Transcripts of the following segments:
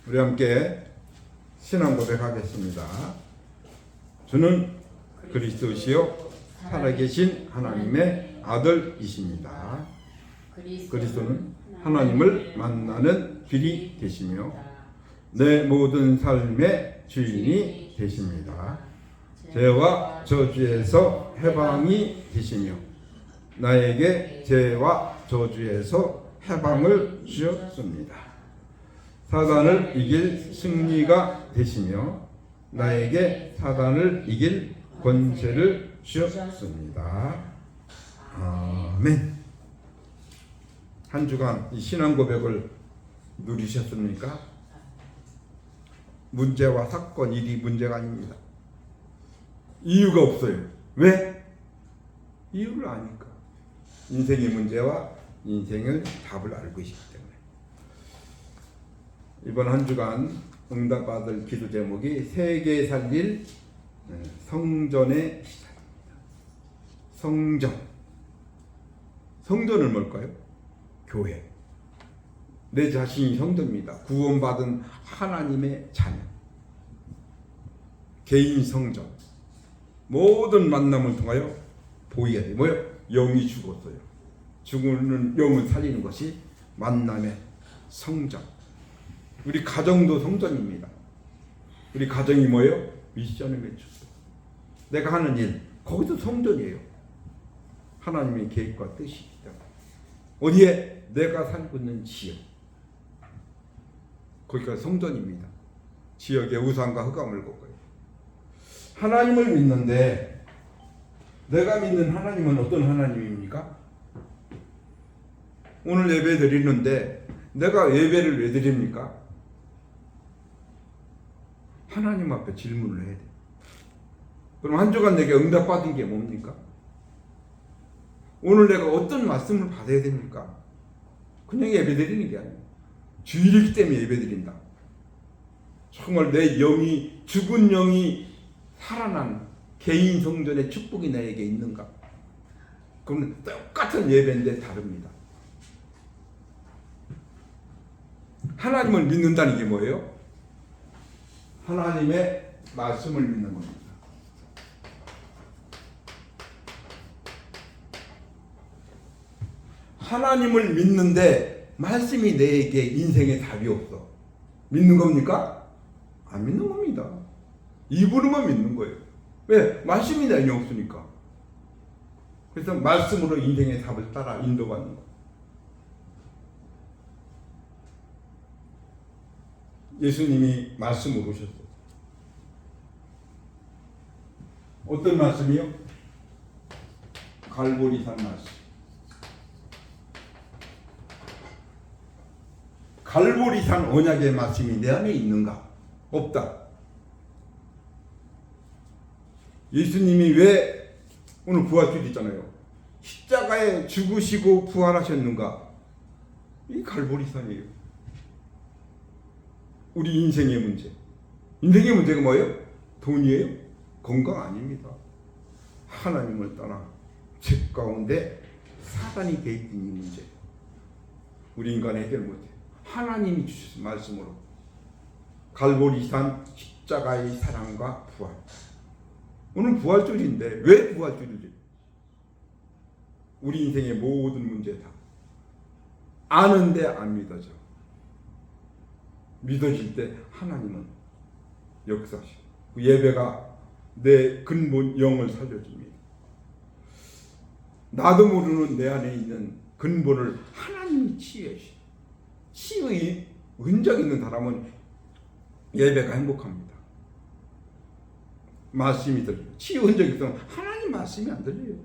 우리 함께 신앙 고백하겠습니다. 주는 그리스도시요 살아계신 하나님의 아들이십니다. 그리스도는 하나님을 만나는 길이 되시며 내 모든 삶의 주인이 되십니다. 죄와 저주에서 해방이 되시며 나에게 죄와 저주에서 해방을 주셨습니다. 사단을 이길 승리가 되시며 나에게 사단을 이길 권세를 주셨습니다. 아멘. 한 주간 이 신앙 고백을 누리셨습니까? 문제와 사건, 일이 문제가 아닙니다. 이유가 없어요. 왜? 이유를 아니까. 인생의 문제와 인생의 답을 알고 있기 때문에. 이번 한 주간 응답받을 기도 제목이 세계 살릴 성전의 시작입니다. 성전. 성전은 뭘까요? 교회. 내 자신이 성전입니다. 구원받은 하나님의 자녀. 개인 성전. 모든 만남을 통하여 보여야 돼요. 뭐요? 영이 죽었어요. 죽는 영을 살리는 것이 만남의 성전. 우리 가정도 성전입니다. 우리 가정이 뭐예요? 미션을 외쳤어. 내가 하는 일, 거기도 성전이에요. 하나님의 계획과 뜻이기 때문에. 어디에? 내가 살고 있는 지역. 거기가 성전입니다. 지역에 우상과 흑암을 걷고요. 하나님을 믿는데 내가 믿는 하나님은 어떤 하나님입니까? 오늘 예배 드리는데 내가 예배를 왜 드립니까? 하나님 앞에 질문을 해야 돼. 그럼 한 주간 내게 응답받은 게 뭡니까? 오늘 내가 어떤 말씀을 받아야 됩니까? 그냥 예배 드리는 게 아니에요. 주일이기 때문에 예배 드린다. 정말 내 영이, 죽은 영이 살아난 개인 성전의 축복이 나에게 있는가? 그럼 똑같은 예배인데 다릅니다. 하나님을 믿는다는 게 뭐예요? 하나님의 말씀을 믿는 겁니다. 하나님을 믿는데 말씀이 내게 인생에 답이 없어. 믿는 겁니까? 안 믿는 겁니다. 입으로만 믿는 거예요. 왜? 말씀이 내게 없으니까. 그래서 말씀으로 인생의 답을 따라 인도받는 거예요. 예수님이 말씀으로 오셨어요. 어떤 말씀이요? 갈보리산 말씀. 갈보리산 언약의 말씀이 내 안에 있는가? 없다. 예수님이 왜 오늘 부활주일이잖아요. 십자가에 죽으시고 부활하셨는가? 이 갈보리산이에요. 우리 인생의 문제. 인생의 문제가 뭐예요? 돈이에요? 건강 아닙니다. 하나님을 떠나 죄 가운데 사단이 개입된 이 문제. 우리 인간은 해결 못해요. 하나님이 주신 말씀으로 갈보리산 십자가의 사랑과 부활. 오늘 부활주일인데 왜 부활주일이지? 우리 인생의 모든 문제 다 아는데 안 믿어져. 믿어질 때 하나님은 역사하시고 그 예배가 내 근본 영을 살려줍니다. 나도 모르는 내 안에 있는 근본을 하나님이 치유하시고 치유의 흔적 있는 사람은 예배가 행복합니다. 말씀이 들려요. 치유 흔적이 있으면 하나님 말씀이 안 들려요.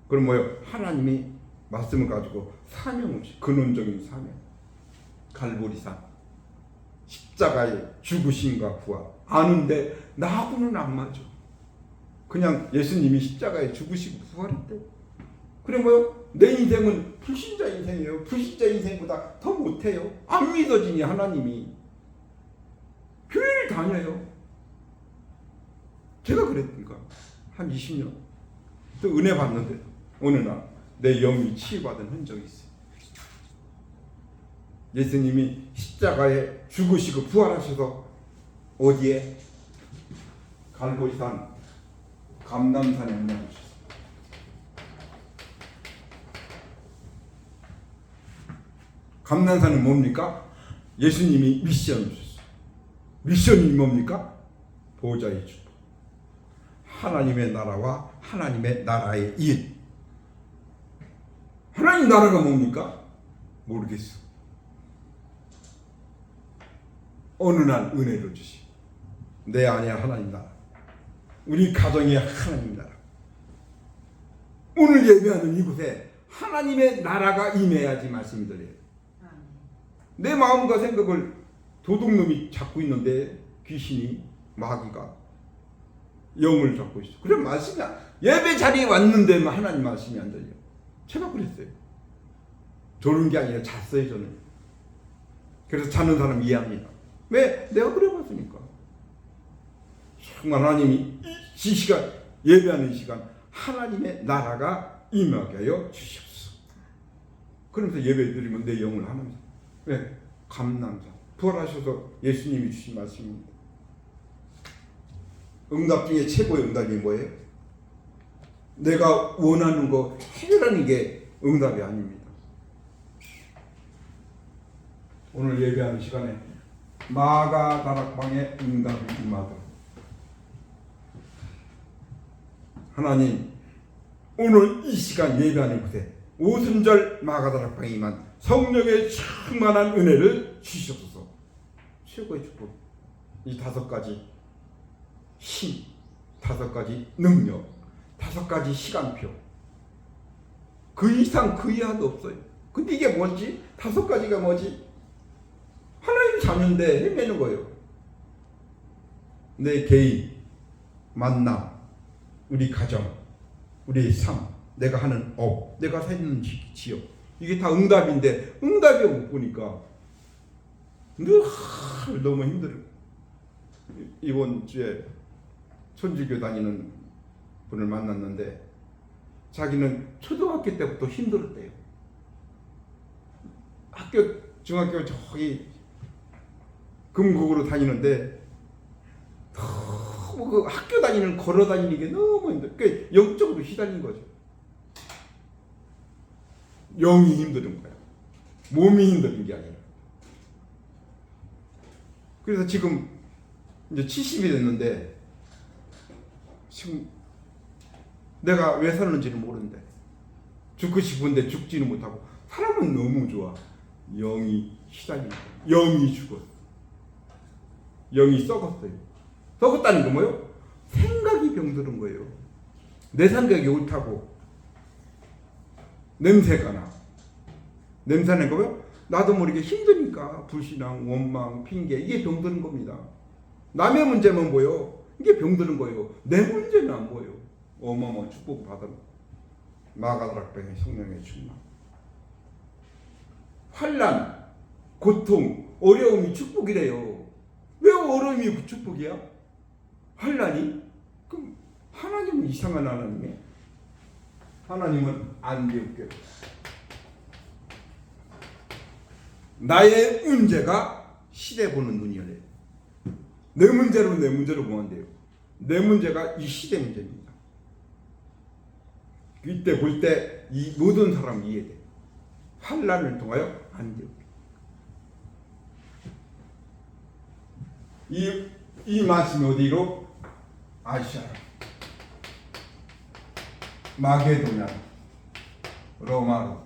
그럼 뭐예요? 하나님이 말씀을 가지고 사명을 근원적인 사명. 갈보리산 십자가의 죽으심과 부활 아는데 나하고는 안 맞아. 그냥 예수님이 십자가에 죽으시고 부활했대. 그래 뭐요? 내 인생은 불신자 인생이에요. 불신자 인생보다 더 못해요. 안 믿어지니 하나님이. 교회를 다녀요. 제가 그랬으니까 한 20년 또 은혜 받는데 어느 날 내 영이 치유받은 흔적이 있어요. 예수님이 십자가에 죽으시고 부활하셔서 어디에? 갈보리산 감람산에 올라가셨어요. 감람산은 뭡니까? 예수님이 미션을 주셨어요. 미션이 뭡니까? 보좌의 축복. 하나님의 나라와 하나님의 나라의 일. 하나님 나라가 뭡니까? 모르겠어. 어느 날 은혜를 주시고 내 안에 하나님 나라, 우리 가정에 하나님 나라. 오늘 예배하는 이곳에 하나님의 나라가 임해야지 말씀이 드려요. 내 마음과 생각을 도둑놈이 잡고 있는데 귀신이 마귀가 영을 잡고 있어. 그래 말씀이 예배 자리에 왔는데 하나님 말씀이 안 들려. 제가 그랬어요. 졸은 게 아니라 잤어요 저는. 그래서 자는 사람 이해합니다. 왜? 내가 그래봤으니까. 정말 하나님이 이 시간 예배하는 시간 하나님의 나라가 임하게 하여 주시옵소서. 그러면서 예배 드리면 내 영을 하면서 왜? 감남자 부활하셔서 예수님이 주신 말씀입니다. 응답 중에 최고의 응답이 뭐예요? 내가 원하는 거 해결하는 게 응답이 아닙니다. 오늘 예배하는 시간에 마가다락방에 응답이 임하다. 하나님, 오늘 이 시간 예배하는 곳에 오순절 마가다락방에 임한 성령의 충만한 은혜를 주시옵소서. 최고의 축복. 이 5가지 힘, 5가지 능력, 5가지 시간표. 그 이상 그 이하도 없어요. 근데 이게 뭐지? 5가지가 뭐지? 하나님 자녀인데 헤매는 거예요. 내 개인, 만남, 우리 가정, 우리의 삶, 내가 하는 업, 내가 사는 지역. 이게 다 응답인데 응답이 못 보니까 늘 너무 힘들어요. 이번 주에 천주교 다니는 분을 만났는데 자기는 초등학교 때부터 힘들었대요. 중학교 저기 금곡으로 다니는데 너무 그 학교 다니는 걸어 다니는 게 너무 힘들어. 그러니까 영적으로 휘달린 거죠. 영이 힘든 거야. 몸이 힘든 게 아니라. 그래서 지금 이제 70이 됐는데 지금 내가 왜 사는지는 모르는데 죽고 싶은데 죽지는 못하고 사람은 너무 좋아. 영이 휘달린 거야. 영이 죽었어. 영이 썩었어요. 썩었다는 건 뭐예요? 생각이 병드는 거예요. 내 생각이 옳다고 냄새가 나. 냄새는 거예요? 나도 모르게 힘드니까 불신앙, 원망, 핑계 이게 병드는 겁니다. 남의 문제만 보여. 이게 병드는 거예요. 내 문제는 안 보여. 어마어마한 축복 받은 마가다락방의 성령의 충만. 환난, 고통, 어려움이 축복이래요. 왜 어려움이 축복이야? 환난이? 그럼 하나님은 이상한 하나님이에요. 하나님은 안 배울게요. 나의 문제가 시대 보는 눈이래요. 내 문제로 보면 돼요. 내 문제가 이 시대 문제입니다. 이때 볼 때 이 모든 사람이 이해돼. 환난을 통하여 안 돼요. 이 말씀이 어디로? 아시아, 마게도냐, 로마로.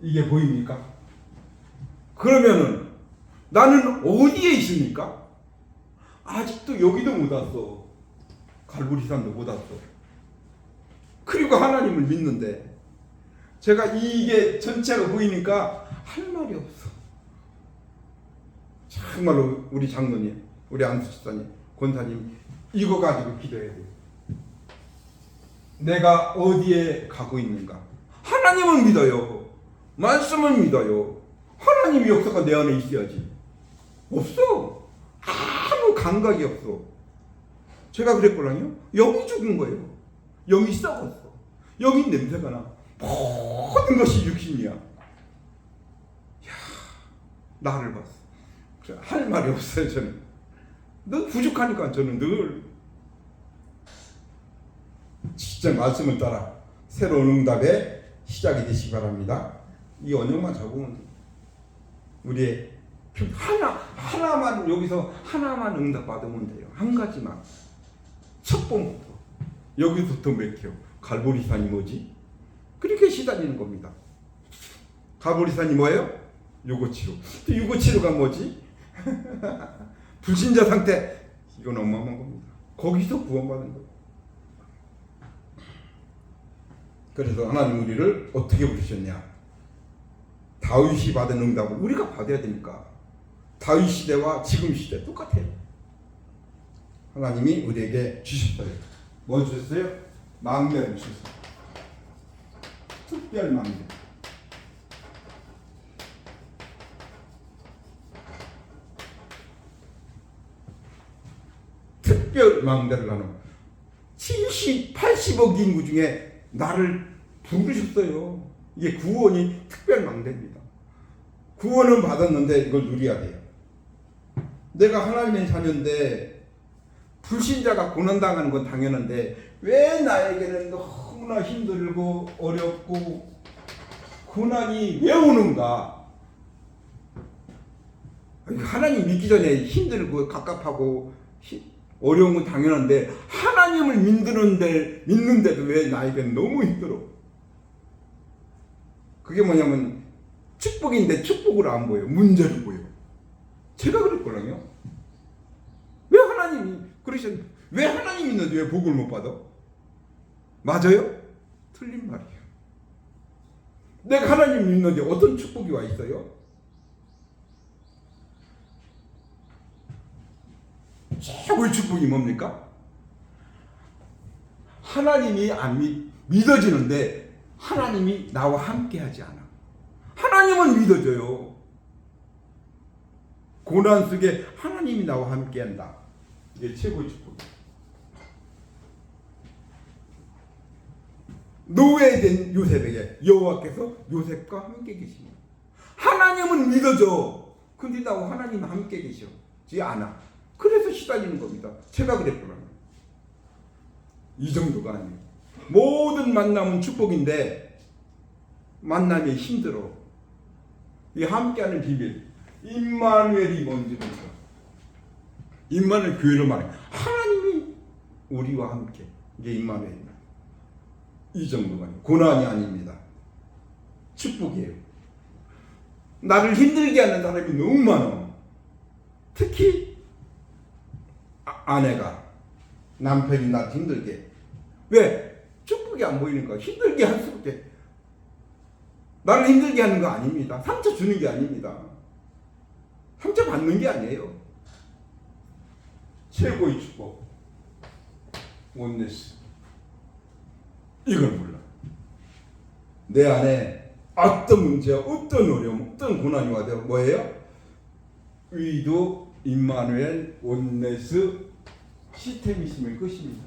이게 보입니까? 그러면은 나는 어디에 있습니까? 아직도 여기도 못 왔어. 갈보리산도 못 왔어. 그리고 하나님을 믿는데 제가 이게 전체가 보이니까 할 말이 없어. 정말로 우리 장로님, 우리 안수 집사님, 권사님 이거 가지고 기도해야 돼요. 내가 어디에 가고 있는가? 하나님은 믿어요. 말씀은 믿어요. 하나님의 역사가 내 안에 있어야지. 없어. 아무 감각이 없어. 제가 그랬거든요. 영이 죽은 거예요. 영이 썩었어. 영이 냄새가 나. 모든 것이 육신이야. 나를 봤어. 그래, 할 말이 없어요. 저는 너 부족하니까 저는 늘 진짜 말씀을 따라 새로운 응답의 시작이 되시기 바랍니다. 이 언역만 잡으면 우리의 하나만 여기서 하나만 응답 받으면 돼요. 한 가지만. 첫 번부터 여기서부터 맥혀. 갈보리산이 뭐지? 그렇게 시달리는 겁니다. 갈보리산이 뭐예요? 유고치료. 또 유고치료가 뭐지? 불신자 상태. 이건 어마어마한 겁니다. 거기서 구원받는 거예요. 그래서 하나님 우리를 어떻게 부르셨냐? 다윗이 받은 응답을 우리가 받아야 되니까. 다윗 시대와 지금 시대 똑같아요. 하나님이 우리에게 주셨어요. 뭐 주셨어요? 망대를 주셨어요. 특별 망대. 특별 망대를 하는 70, 80억 인구 중에 나를 부르셨어요. 이게 구원이 특별 망대입니다. 구원은 받았는데 이걸 누려야 돼요. 내가 하나님의 자녀인데 불신자가 고난당하는 건 당연한데 왜 나에게는 너무나 힘들고 어렵고 고난이 왜 오는가? 하나님 믿기 전에 힘들고 갑갑하고 어려운 건 당연한데 하나님을 믿는데도 왜 나에게는 너무 힘들어? 그게 뭐냐면 축복인데 축복으로 안 보여. 문제로 보여. 제가 그랬거든요. 왜 하나님이 그러셨는데 왜 하나님 있는데 왜 복을 못 받아? 맞아요? 틀린 말이에요. 내가 하나님 믿는데 어떤 축복이 와 있어요? 최고의 축복이 뭡니까? 하나님이 안 믿어지는데 하나님이 나와 함께 하지 않아. 하나님은 믿어져요. 고난 속에 하나님이 나와 함께 한다. 이게 최고의 축복이에요. 노예된 요셉에게 여호와께서 요셉과 함께 계십니다. 하나님은 믿어져. 근데 나와 하나님은 함께 계시지 않아. 그래서 시달리는 겁니다. 제가 그랬구나. 이 정도가 아니에요. 모든 만남은 축복인데 만남이 힘들어. 이 함께하는 비밀. 임마누엘이 뭔지 모르겠어. 임마누엘 교회로 말해. 하나님이 우리와 함께. 이게 임마누엘입니다. 이 정도가 아니에요. 고난이 아닙니다. 축복이에요. 나를 힘들게 하는 사람이 너무 많아. 특히 아내가 남편이 나를 힘들게. 왜? 축복이 안 보이는 거야. 힘들게 할 수밖에. 나를 힘들게 하는 거 아닙니다. 상처 주는 게 아닙니다. 상처 받는 게 아니에요. 최고의 축복. 원네스. 이걸 몰라. 내 안에 어떤 문제와 어떤 어려움, 어떤 고난이 와도 뭐예요? 의도, 임마누엘, 원네스 시스템이 있으면 끝입니다.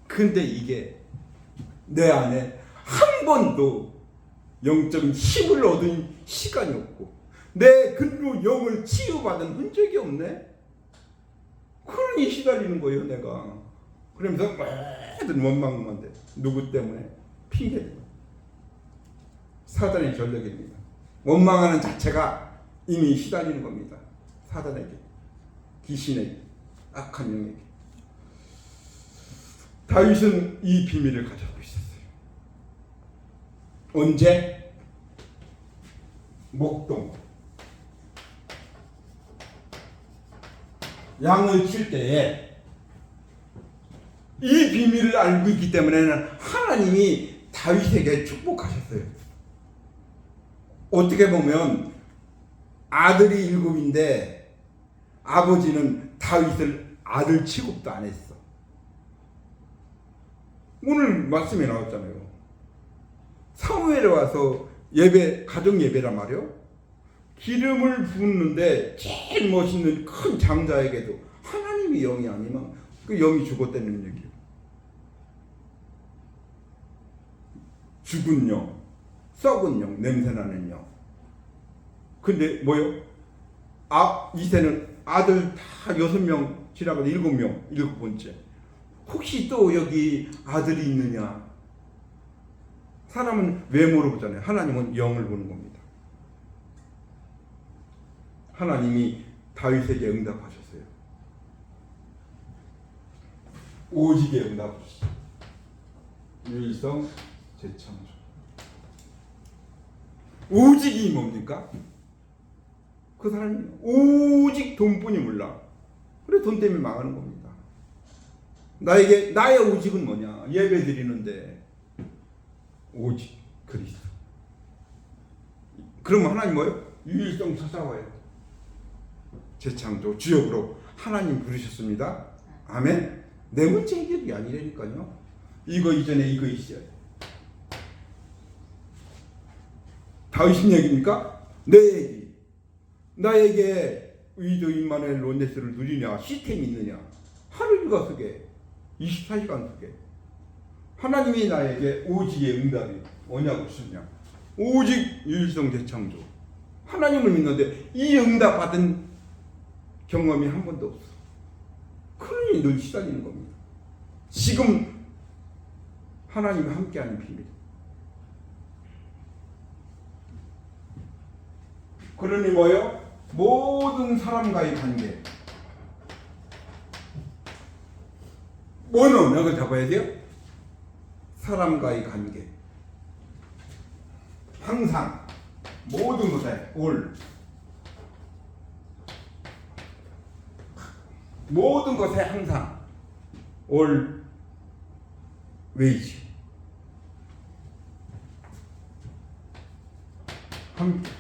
근데 이게 내 안에 한 번도 영적인 힘을 얻은 시간이 없고 내 근로 영을 치유받은 흔적이 없네. 그러니 시달리는 거예요 내가. 그러면서 뭐든 원망한데 누구 때문에? 핑계대고. 사단의 전력입니다. 원망하는 자체가 이미 시달리는 겁니다. 사단에게, 귀신에게, 악한 영에게. 다윗은 이 비밀을 가지고 있었어요. 언제? 목동. 양을 칠 때에 이 비밀을 알고 있기 때문에는 하나님이 다윗에게 축복하셨어요. 어떻게 보면 아들이 7인데 아버지는 다윗을 아들 취급도 안 했어. 오늘 말씀에 나왔잖아요. 사무엘에 와서 예배, 가정 예배란 말이요. 기름을 붓는데 제일 멋있는 큰 장자에게도 하나님이 영이 아니면 그 영이 죽었다는 얘기예요. 죽은 영, 썩은 영, 냄새나는 영. 근데 뭐요? 이세는 아들 다 6명 지나가서 7명, 7번째. 혹시 또 여기 아들이 있느냐? 사람은 외모로 보잖아요. 하나님은 영을 보는 겁니다. 하나님이 다윗에게 응답하셨어요. 오직에 응답하셨어요. 유일성 제창조. 오직이 뭡니까? 그 사람이 오직 돈뿐이 몰라. 그래 돈 때문에 망하는 겁니다. 나의 오직은 뭐냐? 예배 드리는데 오직 그리스도. 그러면 하나님 뭐예요? 유일성 찾아와요. 제창조 주역으로 하나님 부르셨습니다. 아멘. 내 문제 해결이 아니라니까요. 이거 이전에 이거 있어야 돼. 다윗 얘기입니까? 내 얘기. 나에게 의도 임마누엘 론데스를 누리냐? 시스템이 있느냐? 하루 일과 속에 24시간 속에 하나님이 나에게 오직의 응답이 뭐냐고 주셨냐? 오직 유일성 대창조. 하나님을 믿는데 이 응답 받은 경험이 한 번도 없어. 그러니 늘 시달리는 겁니다. 지금 하나님과 함께하는 비밀. 그러니 뭐요? 모든 사람과의 관계. 뭐는 이걸 잡아야 돼요? 사람과의 관계. 항상 모든 것에 올. 모든 것에 항상 올 웨이지. 함께.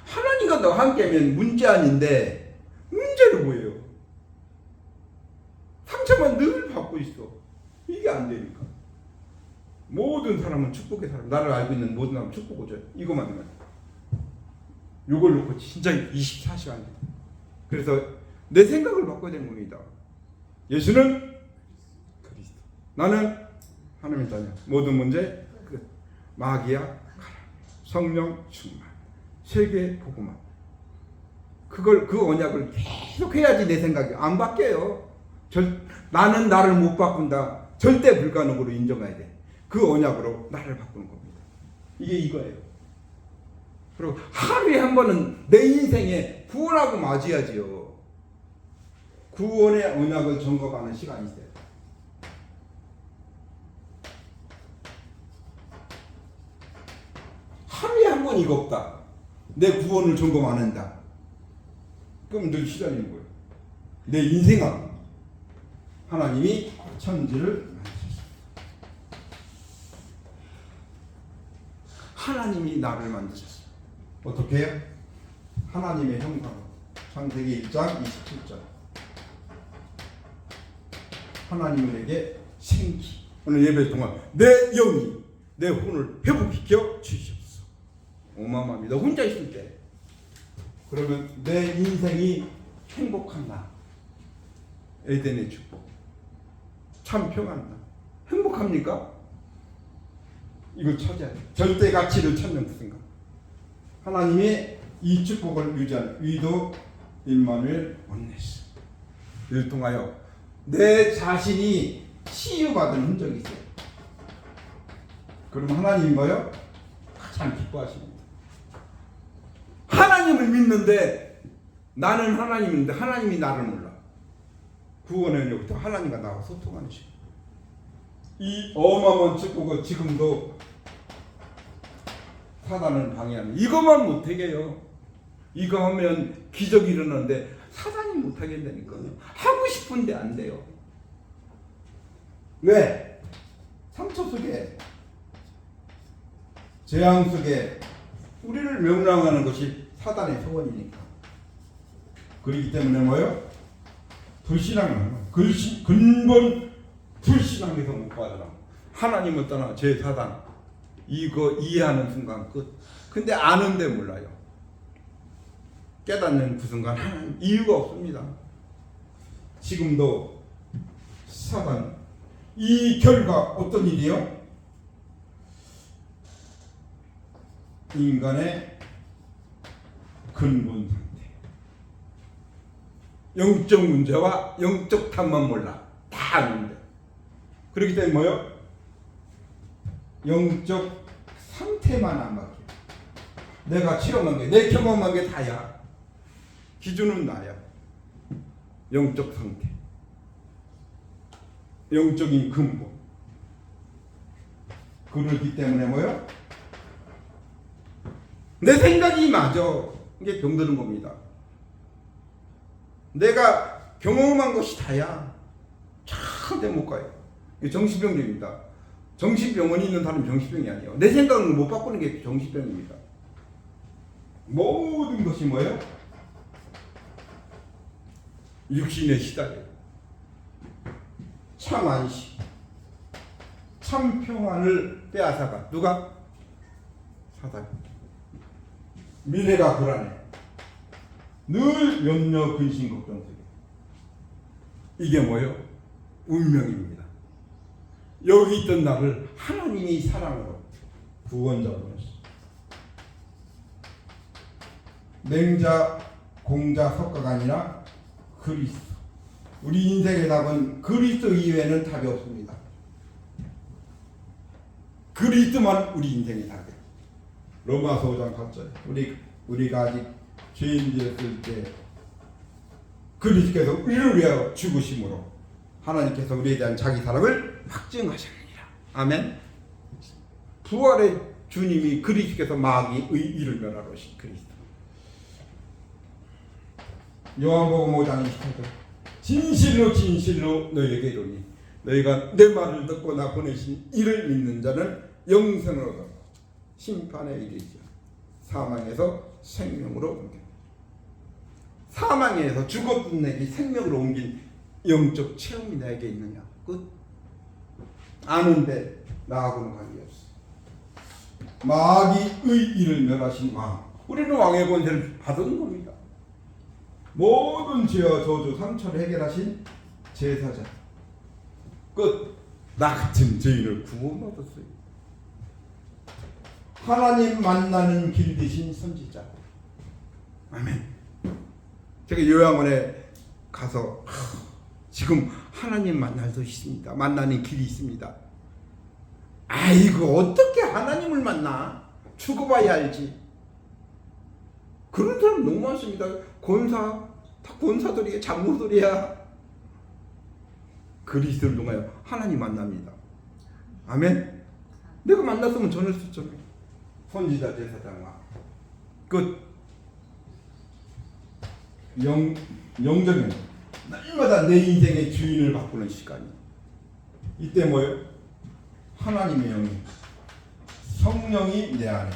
하나님과 너 함께면 문제 아닌데 문제는 뭐예요? 상처만 늘 받고 있어. 이게 안 되니까. 모든 사람은 축복의 사람. 나를 알고 있는 모든 사람은 축복을 줘요. 이것만 하면. 요걸 놓고 진짜 24시간. 그래서 내 생각을 바꿔야 되는 겁니다. 예수는 그리스도. 나는 하나님의 자녀. 모든 문제 끝. 마귀야 가라. 성령 충만. 세계 복음화. 그 언약을 계속 해야지 내 생각이 안 바뀌어요. 나는 나를 못 바꾼다. 절대 불가능으로 인정해야 돼. 그 언약으로 나를 바꾸는 겁니다. 이게 이거예요. 그리고 하루에 한 번은 내 인생에 구원하고 맞이하지요. 구원의 언약을 점검하는 시간이 있어요. 하루에 한 번 이거 없다. 내 구원을 점검 안 한다. 그럼 늘 시달리는 거예요. 내 인생하고 하나님이 천지를 만드셨습니다. 하나님이 나를 만드셨어요. 어떻게 해요? 하나님의 형상. 창세기 1장 27절. 하나님은 내게 생기. 오늘 예배 동안 내 영이 내 혼을 회복시켜 주시옵소서. 어마어마합니다. 혼자 있을 때. 그러면 내 인생이 행복한 날. 에덴의 축복. 참 평안한 날. 행복합니까? 이걸 찾아야 돼. 절대 가치를 찾는 그 생각. 하나님이 이 축복을 유지하는 위도 임마누엘 원네스. 이를 통하여 내 자신이 치유받은 흔적이 있어요. 그럼 하나님이 뭐요? 가장 기뻐하십니다. 하나님을 믿는데 나는 하나님을 믿는데 하나님이 나를 몰라. 구원의 여부터 하나님과 나와 소통하는 시간. 이 어마어마한 축복을 지금도 사단은 방해하는. 이것만 못하게 해요. 이거 하면 기적이 일어나는데 사단이 못하게 한다니까요. 하고 싶은데 안 돼요. 왜? 상처 속에 재앙 속에 우리를 멸망하는 것이 사단의 소원이니까. 그렇기 때문에 뭐예요? 불신앙은 근본 불신앙에서 못 받아라. 하나님을 떠나 제 사단. 이거 이해하는 순간 끝. 근데 아는데 몰라요. 깨닫는 그 순간 하나님 이유가 없습니다. 지금도 사단 이 결과 어떤 일이요? 인간의 근본 상태. 영적 문제와 영적 탐만 몰라. 다 아는데. 그렇기 때문에 뭐요? 영적 상태만 안 바뀌어. 내가 체험한 게, 내 경험한 게 다야. 기준은 나야. 영적 상태. 영적인 근본. 그렇기 때문에 뭐요? 내 생각이 맞아. 이게 병드는 겁니다. 내가 경험한 것이 다야. 절대 못 가요. 이게 정신병입니다. 정신병원이 있는 사람은 정신병이 아니에요. 내 생각을 못 바꾸는 게 정신병입니다. 모든 것이 뭐예요? 육신의 시달려. 참 안식, 참 평안을 빼앗아가. 누가? 사단. 미래가 불안해. 늘 염려, 근심, 걱정 속에. 이게 뭐예요? 운명입니다. 여기 있던 나를 하나님이 사랑으로 구원자로 보냈어. 맹자, 공자, 석가가 아니라 그리스도. 우리 인생의 답은 그리스도 이외에는 답이 없습니다. 그리스도만 우리 인생의 답이에요. 로마서 5장 8절. 우리가 아직 죄인되었을 때 그리스도께서 우리를 위하여 죽으심으로 하나님께서 우리에 대한 자기 사랑을 확증하셨느니라. 아멘. 부활의 주님이 그리스도께서 마귀의 일을 멸하러 오신 그리스도. 요한복음 5장 28절. 진실로 진실로 너희에게 이르노니 너희가 내 말을 듣고 나 보내신 이를 믿는 자는 영생을 얻어 심판에 이르지 사망에서 생명으로 옮겨. 사망에서 죽었던 내게 생명으로 옮긴 영적 체험이 내게 있느냐? 끝. 아는데 나하고는 관계없어. 마귀의 일을 멸하신 왕. 우리는 왕의 권세를 받은 겁니다. 모든 죄와 저주, 상처를 해결하신 제사자. 끝. 나 같은 죄인을 구원받았어요. 하나님 만나는 길 대신 선지자. 아멘. 제가 요양원에 가서 지금 하나님 만날 수 있습니다. 만나는 길이 있습니다. 아이고 어떻게 하나님을 만나? 죽어봐야 알지. 그런 사람 너무 많습니다. 권사, 다 권사들이야, 장로들이야. 그리스도를 통하여 하나님 만납니다. 아멘. 내가 만났으면 전할 수 있잖아요. 선지자, 제사장과 끝. 영적인 날마다 내 인생의 주인을 바꾸는 시간이. 이때 뭐예요? 하나님의 영이, 성령이 내 안에.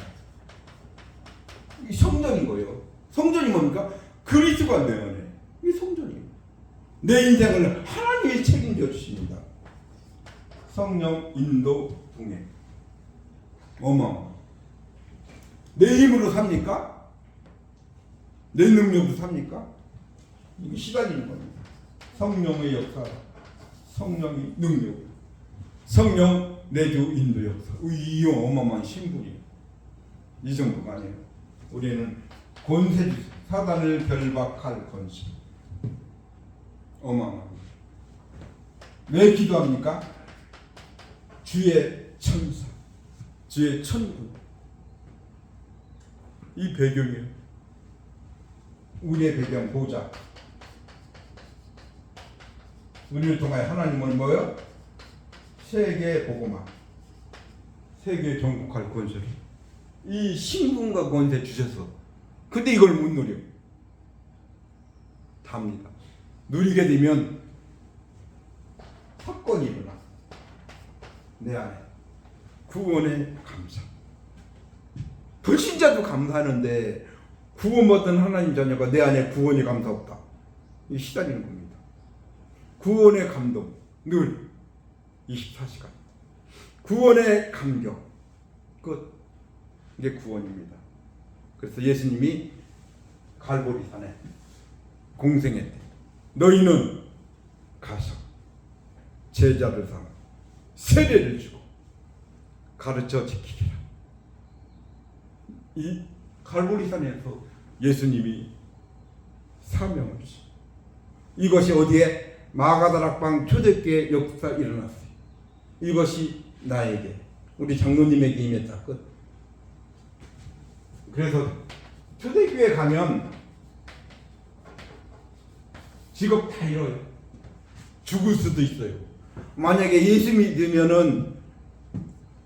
이 성전인 거예요. 성전이 뭡니까? 그리스도가 내 안에. 이 성전이에요. 내 인생을 하나님이 책임져 주십니다. 성령 인도 동행. 내 힘으로 삽니까? 내 능력으로 삽니까? 이게 시달리는 겁니다. 성령의 역사, 성령의 능력, 성령 내주 인도 역사. 이 어마어마한 신분이에요. 이 정도가 아니에요. 우리는 권세, 사단을 결박할 권세. 어마어마합니다. 왜 기도합니까? 주의 천사, 주의 천군. 이 배경이에요. 우리의 배경 보자. 우리를 통하여 하나님은 뭐요? 세계 복음화, 세계 정복할 권세를 이 신분과 권세 주셔서 근데 이걸 못 누려. 답니다. 누리게 되면 사건이 일어나. 내 안에 구원의 감사. 불신자도 감사하는데 구원받은 하나님 자녀가 내 안에 구원의 감사 없다. 이 시달리는 겁니다. 구원의 감동 늘 24시간. 구원의 감격 끝. 이게 구원입니다. 그래서 예수님이 갈보리산에 공생했대. 너희는 가서 제자를 삼아 세례를 주고 가르쳐 지키리라. 이 갈보리산에서 예수님이 사명을 주시. 이것이 어디에? 마가다락방 초대교회 역사 일어났어요. 이것이 나에게, 우리 장로님에게 임했다. 끝. 그래서 초대교회 가면 직업 다 잃어요. 죽을 수도 있어요. 만약에 예수 믿으면은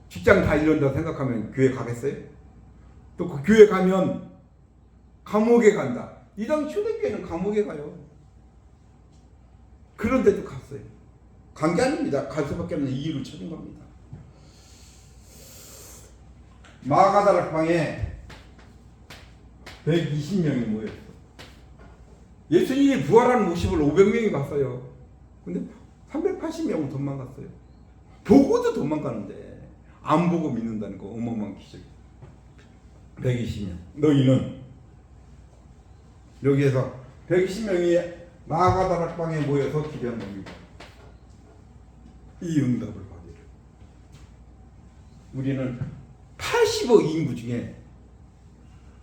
직장 다 잃는다 생각하면 교회 가겠어요? 또 그 교회 가면 감옥에 간다. 이당 초대교회는 감옥에 가요. 그런데도 갔어요. 간 게 아닙니다. 갈 수밖에 없는 이유를 찾은 겁니다. 마가다락방에 120명이 모였어. 예수님이 부활한 모습을 500명이 봤어요. 근데 380명은 도망갔어요. 보고도 도망가는데 안 보고 믿는다는 거 어마어마한 기적. 120명. 너희는 여기에서 120명이 마가다락방에 모여서 기도한 겁니다. 이 응답을 받으려. 우리는 80억 인구 중에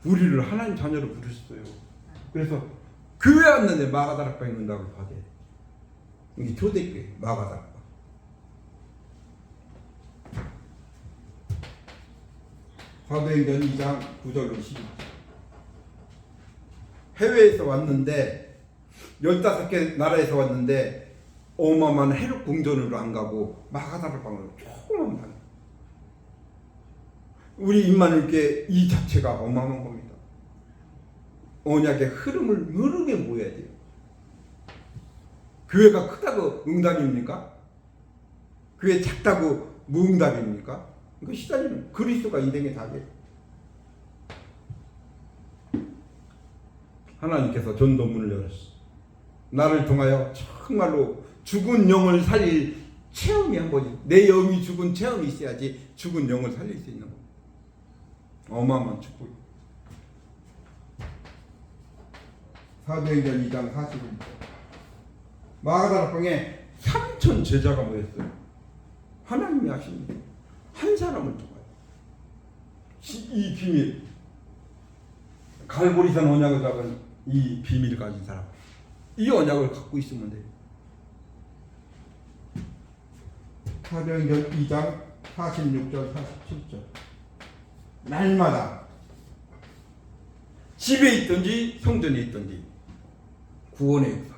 우리를 하나님 자녀로 부르셨어요. 그래서 교회 왔는데 마가다락방에 응답을 받아야 돼. 이게 초대교회 마가다락방. 사도행전 2장 9절로 12절. 해외에서 왔는데 15개 나라에서 왔는데 어마어마한 해력 궁전으로 안 가고 마가다락방으로 조금만 가요. 우리 임마누엘교회 이 자체가 어마어마한 겁니다. 언약의 흐름을 흐르게 모여야 돼요. 교회가 크다고 응답입니까? 교회 작다고 무응답입니까? 그 시달리는 그리스도가 인생의 답이에요. 하나님께서 전도문을 열었어. 나를 통하여 정말로 죽은 영을 살릴 체험이 한 번이, 내 영이 죽은 체험이 있어야지 죽은 영을 살릴 수 있는 거. 어마어마한 축복. 사도행전 2장 41절. 마가다락방에 3천 제자가 모였어요. 하나님이 하신 일. 한 사람을 통하여. 이 비밀, 갈보리산 언약을 잡은 이 비밀을 가진 사람, 이 언약을 갖고 있으면 돼요. 사도행전 2장 46절 47절. 날마다 집에 있든지 성전에 있든지 구원의 역사.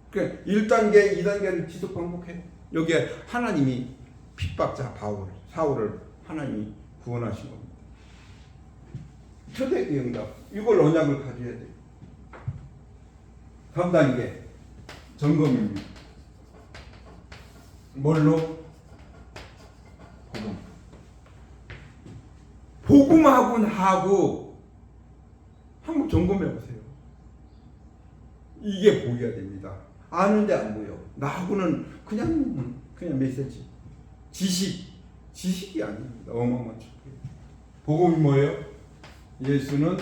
그러니까 1단계, 2단계를 지속 반복해요. 여기에 하나님이 핍박자 사울을 하나님이 구원하신 겁니다. 초대교회 응답. 이걸 언약을 가져야 돼요. 3단계 점검입니다. 뭘로? 복음. 복음하고 나하고 한번 점검해 보세요. 이게 보여야 됩니다. 아는데 안 보여. 나하고는 그냥 메시지. 지식이 아닙니다. 어마어마한 축복이에요. 복음이 뭐예요? 예수는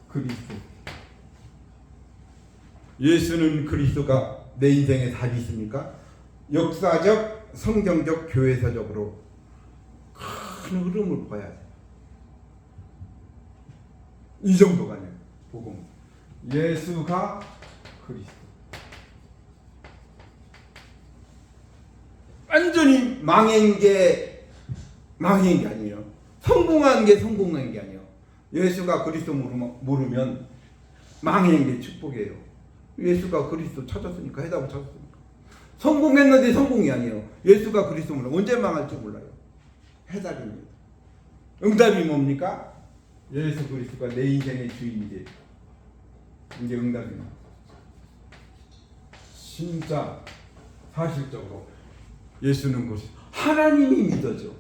그리스도. 예수는 그리스도가 내 인생에 답이 있습니까? 역사적, 성경적, 교회사적으로 큰 흐름을 봐야 돼. 이 정도가 아니에요. 복음. 예수가 그리스도. 완전히 망한 게 아니에요. 성공한 게 아니에요. 예수가 그리스도 모르면 망한 게 축복이에요. 예수가 그리스도 찾았으니까, 해답을 찾았으니까. 성공했는데 성공이 아니에요. 예수가 그리스도 몰라요. 언제 망할지 몰라요. 해답입니다. 응답이 뭡니까? 예수 그리스도가 내 인생의 주인이 돼. 이게 응답입니다. 진짜 사실적으로 예수는 그리스도. 하나님이 믿어져.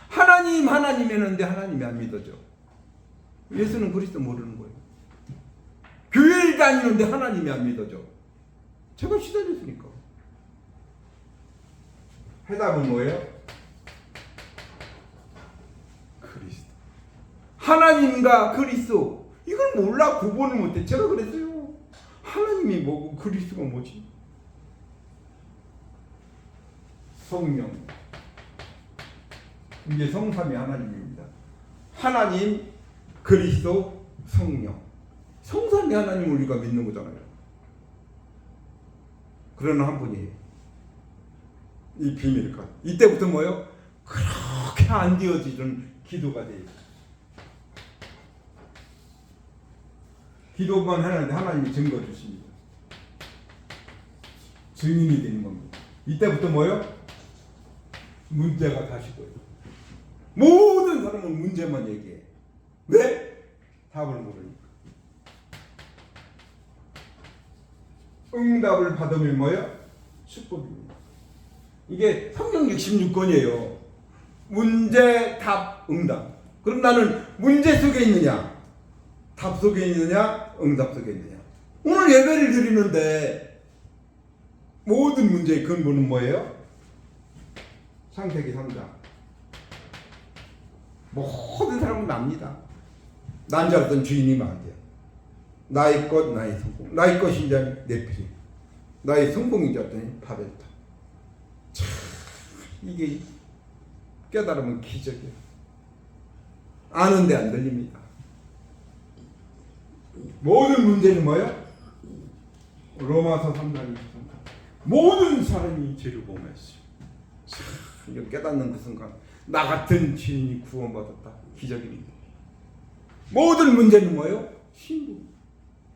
하나님이었는데 하나님이 안 믿어져. 예수는 그리스도 모르는 거예요. 교회를 다니는데 하나님이 안 믿어져. 제가 시달렸으니까. 해답은 뭐예요? 그리스도. 하나님과 그리스도. 이걸 몰라 구분을 못해. 제가 그랬어요. 하나님이 뭐고 그리스도가 뭐지? 성령. 이게 성삼위 하나님입니다. 하나님, 그리스도, 성령. 성삼위 하나님을 우리가 믿는 거잖아요. 그러나 한 분이에요. 이 비밀과 이때부터 뭐요? 그렇게 안 되어지는 기도가 돼요. 기도만 하는데 하나님이 증거 주십니다. 증인이 되는 겁니다. 이때부터 뭐요? 문제가 다시고요. 모든 사람은 문제만 얘기해. 왜? 답을 모르니까. 응답을 받으면 뭐요? 축복입니다. 이게 성경 66권이에요. 문제, 답, 응답. 그럼 나는 문제 속에 있느냐? 답 속에 있느냐? 응답 속에 있느냐? 오늘 예배를 드리는데 모든 문제의 근본은 뭐예요? 창세기 3장. 모든 사람은 납니다. 난 줄 알았던 주인이 말이야. 나의 것, 나의 성공. 나의 것인 줄 내 피. 나의 성공인 줄 알았더니 바벨탑. 참, 이게 깨달으면 기적이야. 아는데 안 들립니다. 모든 문제는 뭐예요? 로마서 3장 23절. 모든 사람이 죄를 범했어요. 이거 깨닫는 그 순간 나 같은 죄인이 구원받았다. 기적입니다. 모든 문제는 뭐예요? 신분.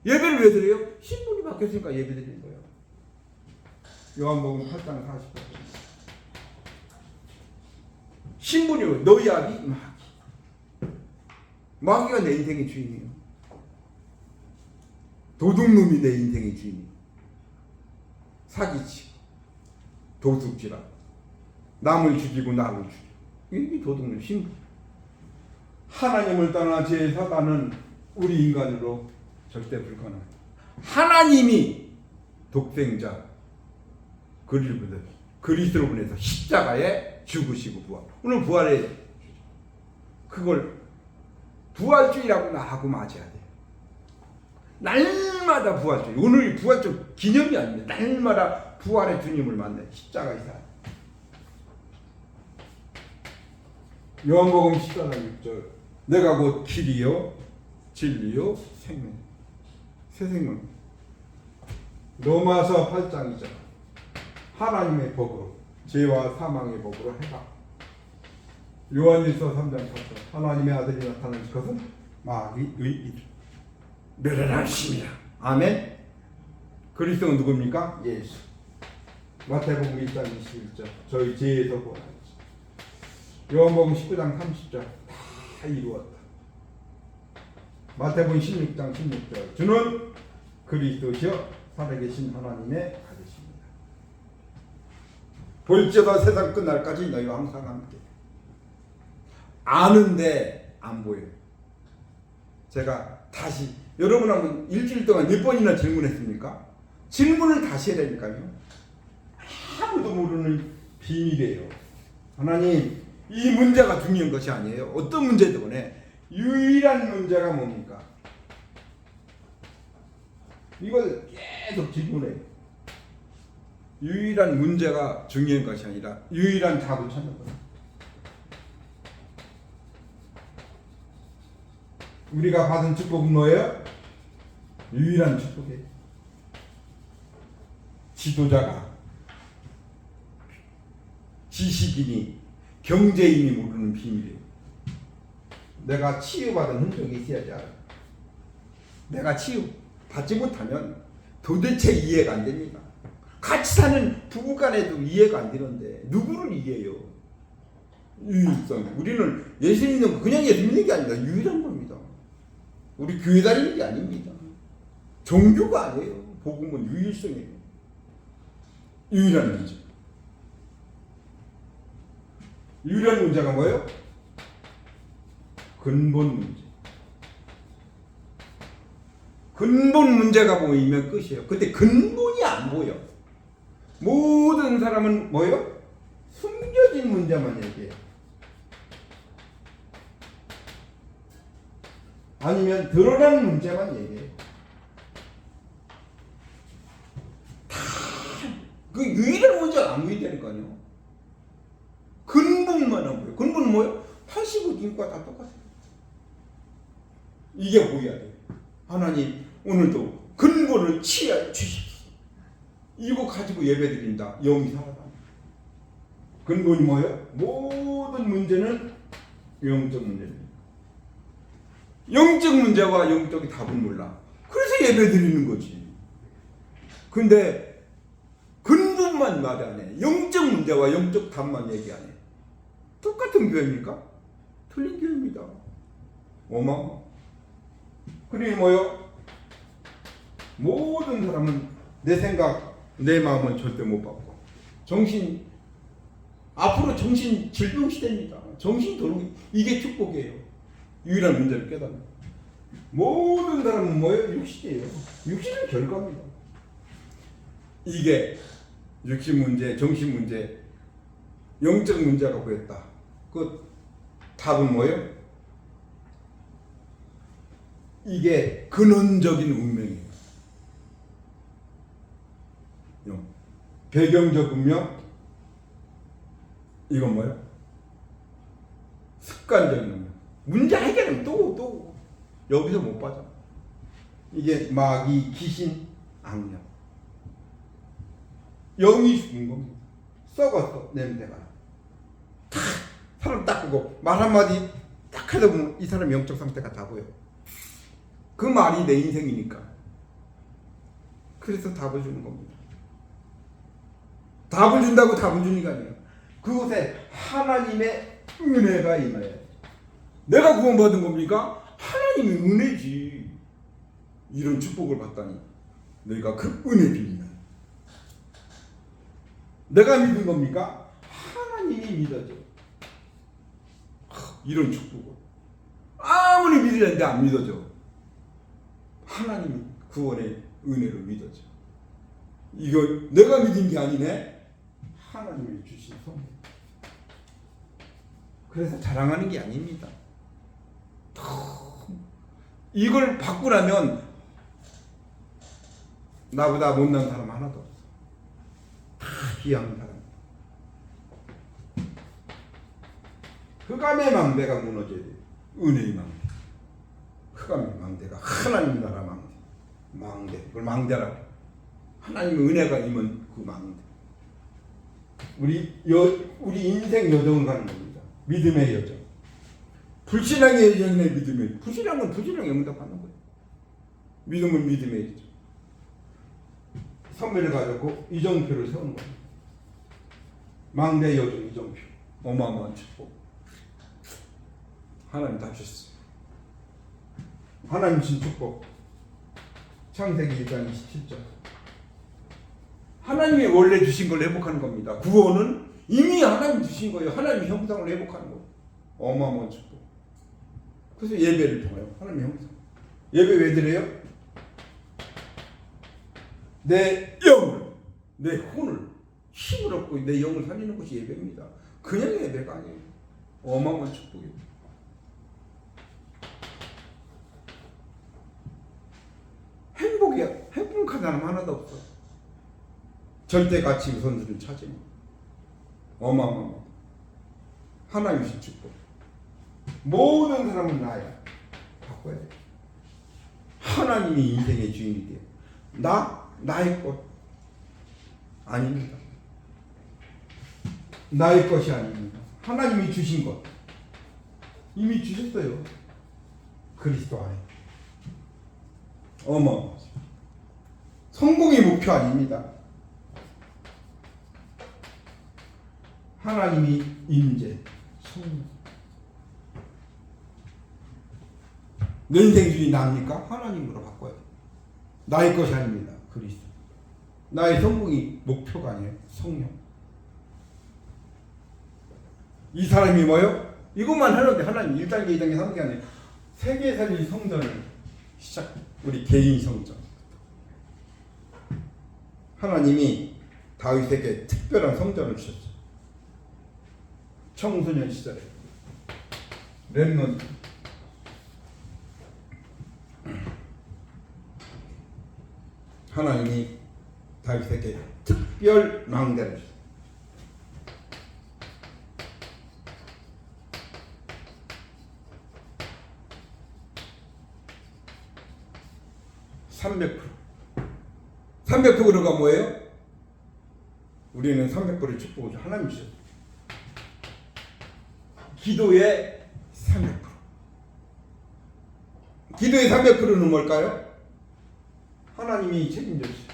예배를 왜 드려요? 신분이 바뀌었으니까 예배 드리는 거예요. 요한복음 8장 40절. 신분이 너희 아비 마귀. 마귀가 내 인생의 주인이에요. 도둑놈이 내 인생의 주인이에요. 사기치고 도둑질하고 남을 죽이고 나를 죽이고 이게 도둑놈 신분. 하나님을 떠나 제 사단은 우리 인간으로 절대 불가능해요. 하나님이 독생자 그리스도로 보내서 십자가에 죽으시고 부활. 오늘 부활에 그걸 부활주의라고 하고 맞아야 돼요. 날마다 부활주의. 오늘 부활주의 기념이 아닙니다. 날마다 부활의 주님을 만나요. 십자가에서. 요한복음 14장 6절. 내가 곧 길이요 진리요 생명. 새 생명. 로마서 8장 2절. 하나님의 법으로 죄와 사망의 법으로 해가. 요한일서 3장 4절. 하나님의 아들이 나타난 것은 마귀의 일. 멸하심이라. 아멘. 그리스도는 누굽니까? 예수. 마태복음 1장 21절. 저희 죄에서 구원하였지. 요한복음 19장 30절. 다 이루었다. 마태복음 16장 16절. 주는 그리스도시여 살아계신 하나님의 아들이십니다. 볼지어다 세상 끝날까지 너희와 항상 함께. 아는데 안 보여요. 제가 다시 여러분하고 일주일 동안 몇 번이나 질문했습니까? 질문을 다시 해야 되니까요. 아무도 모르는 비밀이에요. 하나님, 이 문제가 중요한 것이 아니에요. 어떤 문제도 보네. 유일한 문제가 뭡니까? 이걸 계속 질문해요. 유일한 문제가 중요한 것이 아니라 유일한 답을 찾는 거예요. 우리가 받은 축복은 뭐예요? 유일한 축복이에요. 지도자가, 지식인이, 경제인이 모르는 비밀이에요. 내가 치유받은 흔적이 있어야지 알아요. 내가 치유받지 못하면 도대체 이해가 안 됩니다. 같이 사는 부부간에도 이해가 안 되는데 누구를 이해해요? 유일성. 우리는 예수 믿는 거 그냥 예수 믿는 게 아니라 유일한 겁니다. 우리 교회 다니는 게 아닙니다. 종교가 아니에요. 복음은 유일성이에요. 유일한 문제. 유일한 문제가 뭐예요? 근본 문제. 근본 문제가 보이면 끝이에요. 근데 근본이 안 보여. 모든 사람은 뭐예요? 숨겨진 문제만 얘기해요. 아니면 드러난 문제만 얘기해요. 그 유일한 문제가 안 보인다니까요. 근본만 안 보여요. 근본은 뭐예요? 85인과 다 똑같아요. 이게 보여야 돼요. 하나님 오늘도 근본을 취하여 주십시오. 이거 가지고 예배드린다. 영이 살아납니다. 근본이 뭐예요? 모든 문제는 영적 문제입니다. 영적 문제와 영적인 답은 몰라. 그래서 예배드리는 거지. 근데 근본만 말 안 해. 영적 문제와 영적 답만 얘기 안 해. 똑같은 교회입니까? 틀린 교회입니다. 어마어마. 그러니 뭐요? 모든 사람은 내 생각, 내 마음은 절대 못 바꿔. 앞으로 정신 질병 시대입니다. 정신 도는 이게 축복이에요. 유일한 문제를 깨닫는. 모든 사람은 뭐예요? 육신이에요. 육신은 결과입니다. 이게 육신 문제, 정신 문제, 영적 문제가 보였다. 그 답은 뭐예요? 이게 근원적인 운명이에요. 배경적 운명, 이건 뭐예요? 습관적인 운명. 문제 해결은 또 여기서 못 빠져. 이게 마귀, 귀신, 악령. 영이 죽은 겁니다. 썩었어, 냄새가. 탁 사람 딱 보고 말 한마디 딱 하다 보면 이 사람 영적 상태가 다 보여. 그 말이 내 인생이니까. 그래서 답을 주는 겁니다. 답을 준다고 답을 주는 게 아니에요. 그곳에 하나님의 은혜가 임해요. 내가 구원받은 겁니까? 하나님의 은혜지. 이런 축복을 받다니 너희가 그 은혜 빌리는. 내가 믿은 겁니까? 하나님이 믿어져. 이런 축복을 아무리 믿으려는데 안 믿어져. 하나님이 구원의 은혜로 믿어져. 이거 내가 믿은 게 아니네. 하나님이 주신 선물. 그래서 자랑하는 게 아닙니다. 이걸 바꾸라면 나보다 못난 사람 하나도 없어. 다 귀한 사람. 흑암의 망대가 무너져야 돼. 은혜의 망대. 흑암의 망대가 하나님 나라 망대. 망대. 그걸 망대라고. 하나님의 은혜가 임한 그 망대. 우리 인생 여정을 가는 겁니다. 믿음의 여정. 불신앙의 여정의 믿음의. 불신앙은 불신앙에 응답하는 거예요. 믿음은 믿음의 여정. 선배를 가졌고 이정표를 세우는 거예요. 망대 여정 이정표. 어마어마한 축복. 하나님 다 주셨어요. 하나님 신 축복. 창세기 1장 27절. 하나님이 원래 주신 걸 회복하는 겁니다. 구원은 이미 하나님 주신 거예요. 하나님의 형상을 회복하는 거예요. 어마어마한 축복. 그래서 예배를 통하여 하나님의 형상. 예배 왜 드려요? 내 영을, 내 혼을, 힘을 얻고 내 영을 살리는 것이 예배입니다. 그냥 예배가 아니에요. 어마어마한 축복이에요. 행복이야. 행복한 사람 하나도 없어. 절대 가치 우선순위를 찾으면 어마어마한 하나님의 축복. 모든 사람은 나야. 바꿔야 돼. 하나님이 인생의 주인이 돼요. 나의 것 아닙니다. 나의 것이 아닙니다. 하나님이 주신 것 이미 주셨어요. 그리스도 안에. 성공이 목표 아닙니다. 하나님이 임재, 성령. 내 인생 주인이 납니까? 하나님으로 바꿔야 돼. 나의 것이 아닙니다. 그리스도. 나의 성공이 목표가 아니에요. 성령. 이 사람이 뭐요? 이것만 하는데 하나님 1단계, 2단계, 3단계 아니에요. 세계 살리 성전을 시작. 우리 개인 성전. 하나님이 다윗에게 특별한 성전을 주셨죠. 청소년 시절에 렘넌트. 하나님이 다윗에게 특별 망대를 주셨어요. 300%. 300%가 뭐예요? 우리는 300%의 축복을 하나님 주셨어요. 기도의 300%. 기도의 300%는 뭘까요? 하나님이 책임져 주세요.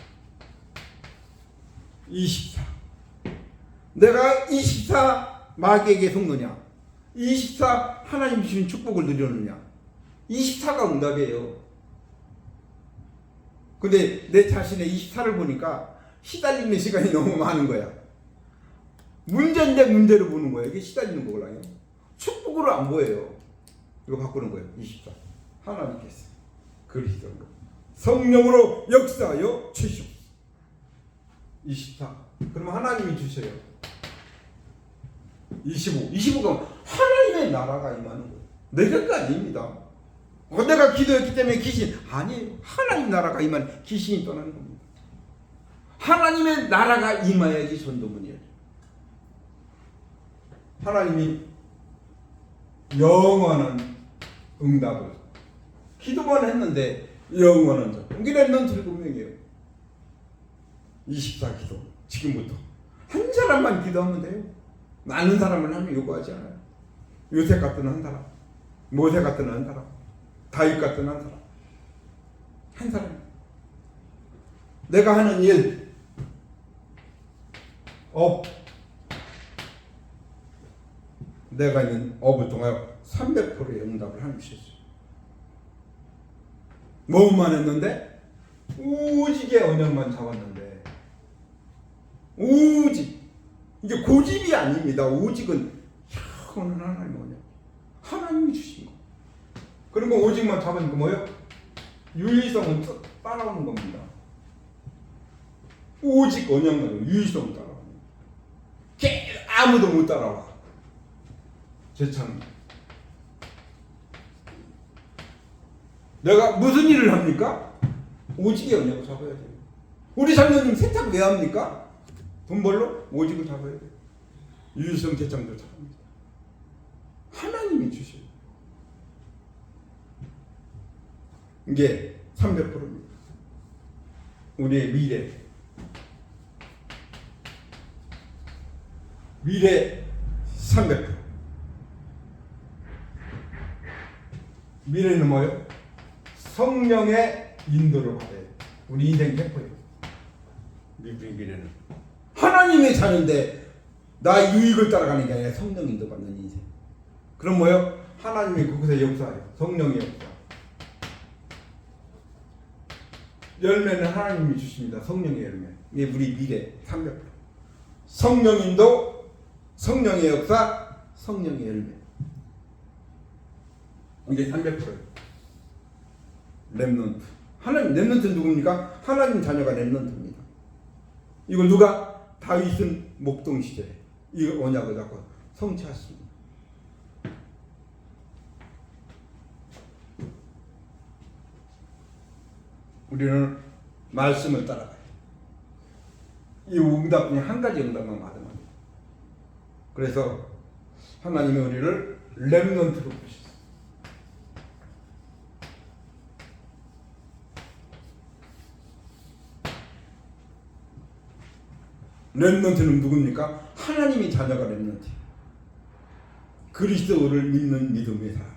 24. 내가 24 마귀에게 속느냐? 24 하나님 주신 축복을 누려느냐? 24가 응답이에요. 근데 내 자신의 24를 보니까 시달리는 시간이 너무 많은 거야. 문제인데 문제를 보는 거야. 이게 시달리는 거라요. 축복으로 안 보여요. 이거 바꾸는 거예요. 24. 하나님께서 그리스도로 성령으로 역사하여 주시옵소서. 24. 그러면 하나님이 주셔요. 25. 25가 하나님의 나라가 임하는 거예요. 내가 아닙니다. 내가 기도했기 때문에 귀신 아니에요. 하나님 나라가 임하는 귀신이 떠나는 겁니다. 하나님의 나라가 임해야지 전도문이 열려요. 하나님이 영원한 응답을 기도만 했는데 영원한 자. 이게 랩런트 7명이에요. 24 기도. 지금부터 한 사람만 기도하면 돼요. 많은 사람을 하면 요구하지 않아요. 요셉 같은 한 사람, 모세 같은 한 사람, 다윗 같은 한 사람, 한 사람. 내가 하는 일, 업, 내가 있는 업을 통하여 300%의 응답을 하는 것이었어요. 뭐만 했는데 오직의 언약만 잡았는데, 오직 이게 고집이 아닙니다. 오직은 영원한 하나님의 언약, 하나님이 주신 거. 그리고 오직만 잡으니까 뭐예요? 유일성은 따라오는 겁니다. 오직 언약만 유일성은 따라오는 거예요. 아무도 못 따라와. 제참 내가 무슨 일을 합니까? 오직의 언약을 잡아야 돼요. 우리 장로님 세탁 왜 합니까? 돈 벌러 오직을 잡아야 돼요. 유일성 제창도 잡습니다. 하나님이 주셔요. 이게 300%입니다. 우리의 미래 300%. 미래는 뭐예요? 성령의 인도를 받아야 돼요. 우리 인생 캠프예요. 미래는 하나님의 자녀인데 나 유익을 따라가는 게 아니라 성령 인도 받는 인생. 그럼 뭐예요? 하나님이 그곳에 역사해요. 성령의 역사. 열매는 하나님이 주십니다. 성령의 열매. 이게 우리 미래 300%. 성령 인도, 성령의 역사, 성령의 열매. 이게 300%예요. 렘넌트. 하나님, 렘넌트는 누굽니까? 하나님 자녀가 렘넌트입니다. 이걸 누가? 다윗은 목동 시절에 이 언약을 갖고 성취했습니다. 우리는 말씀을 따라가요. 이 응답 중에 한 가지 응답만 받으면 돼요. 그래서 하나님이 우리를 렘넌트로 부르셨어요. 렘넌트는 누굽니까? 하나님이 자녀가 렘넌트예요. 그리스도를 믿는 믿음의 사람.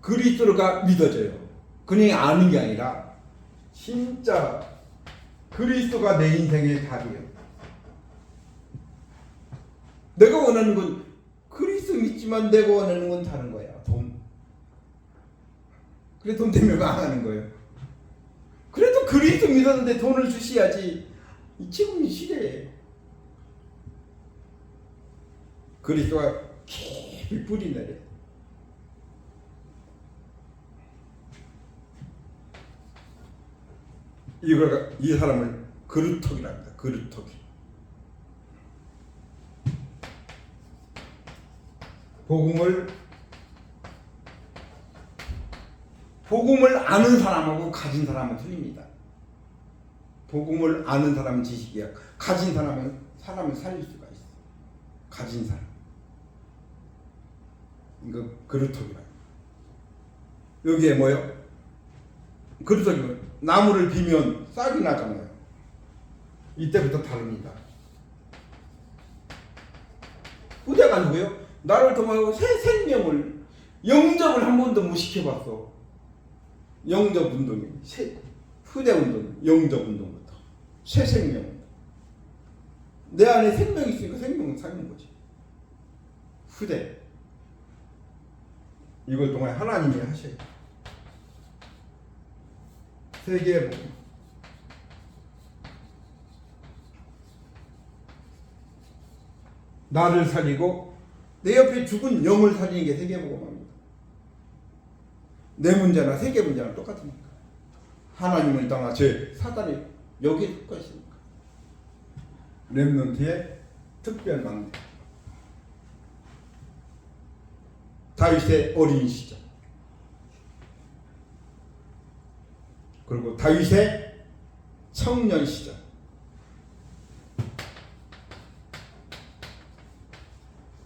그리스도가 믿어져요. 그냥 아는 게 아니라 진짜 그리스도가 내 인생의 답이에요. 내가 원하는 건 그리스도 믿지만 내가 원하는 건 다른 거야. 돈. 그래 돈 때문에 망하는 거예요. 그래도 그리스도 믿었는데 돈을 주셔야지. 지금 이 시대에 그리스도가 깊이 뿌리 내려. 이 사람을 그루터기라 합니다. 그루터기. 복음을 아는 사람하고 가진 사람은 틀립니다. 복음을 아는 사람은 지식이야. 가진 사람은 사람을 살릴 수가 있어. 가진 사람. 이거 그루터기라. 여기에 뭐요? 그래서 나무를 비면 싹이 나잖아요. 이때부터 다릅니다. 후대가 누구요? 나를 통하여 새 생명을, 영접을 한 번도 못 시켜봤어. 영접 운동이, 후대 운동, 영접 운동부터 새 생명. 내 안에 생명이 있으니까 생명은 사는 거지. 후대. 이걸 통해 하나님이 하셔요. 세계의 복음. 나를 살리고 내 옆에 죽은 영을 살리는 게 세계복음입니다. 내 문제나 세계 문제나 똑같으니까. 하나님을 당한 죄, 사단이 여기에 속해 있으니까. 렘넌트의 특별 망대. 다윗의 어린 시절. 그리고 다윗의 청년 시절.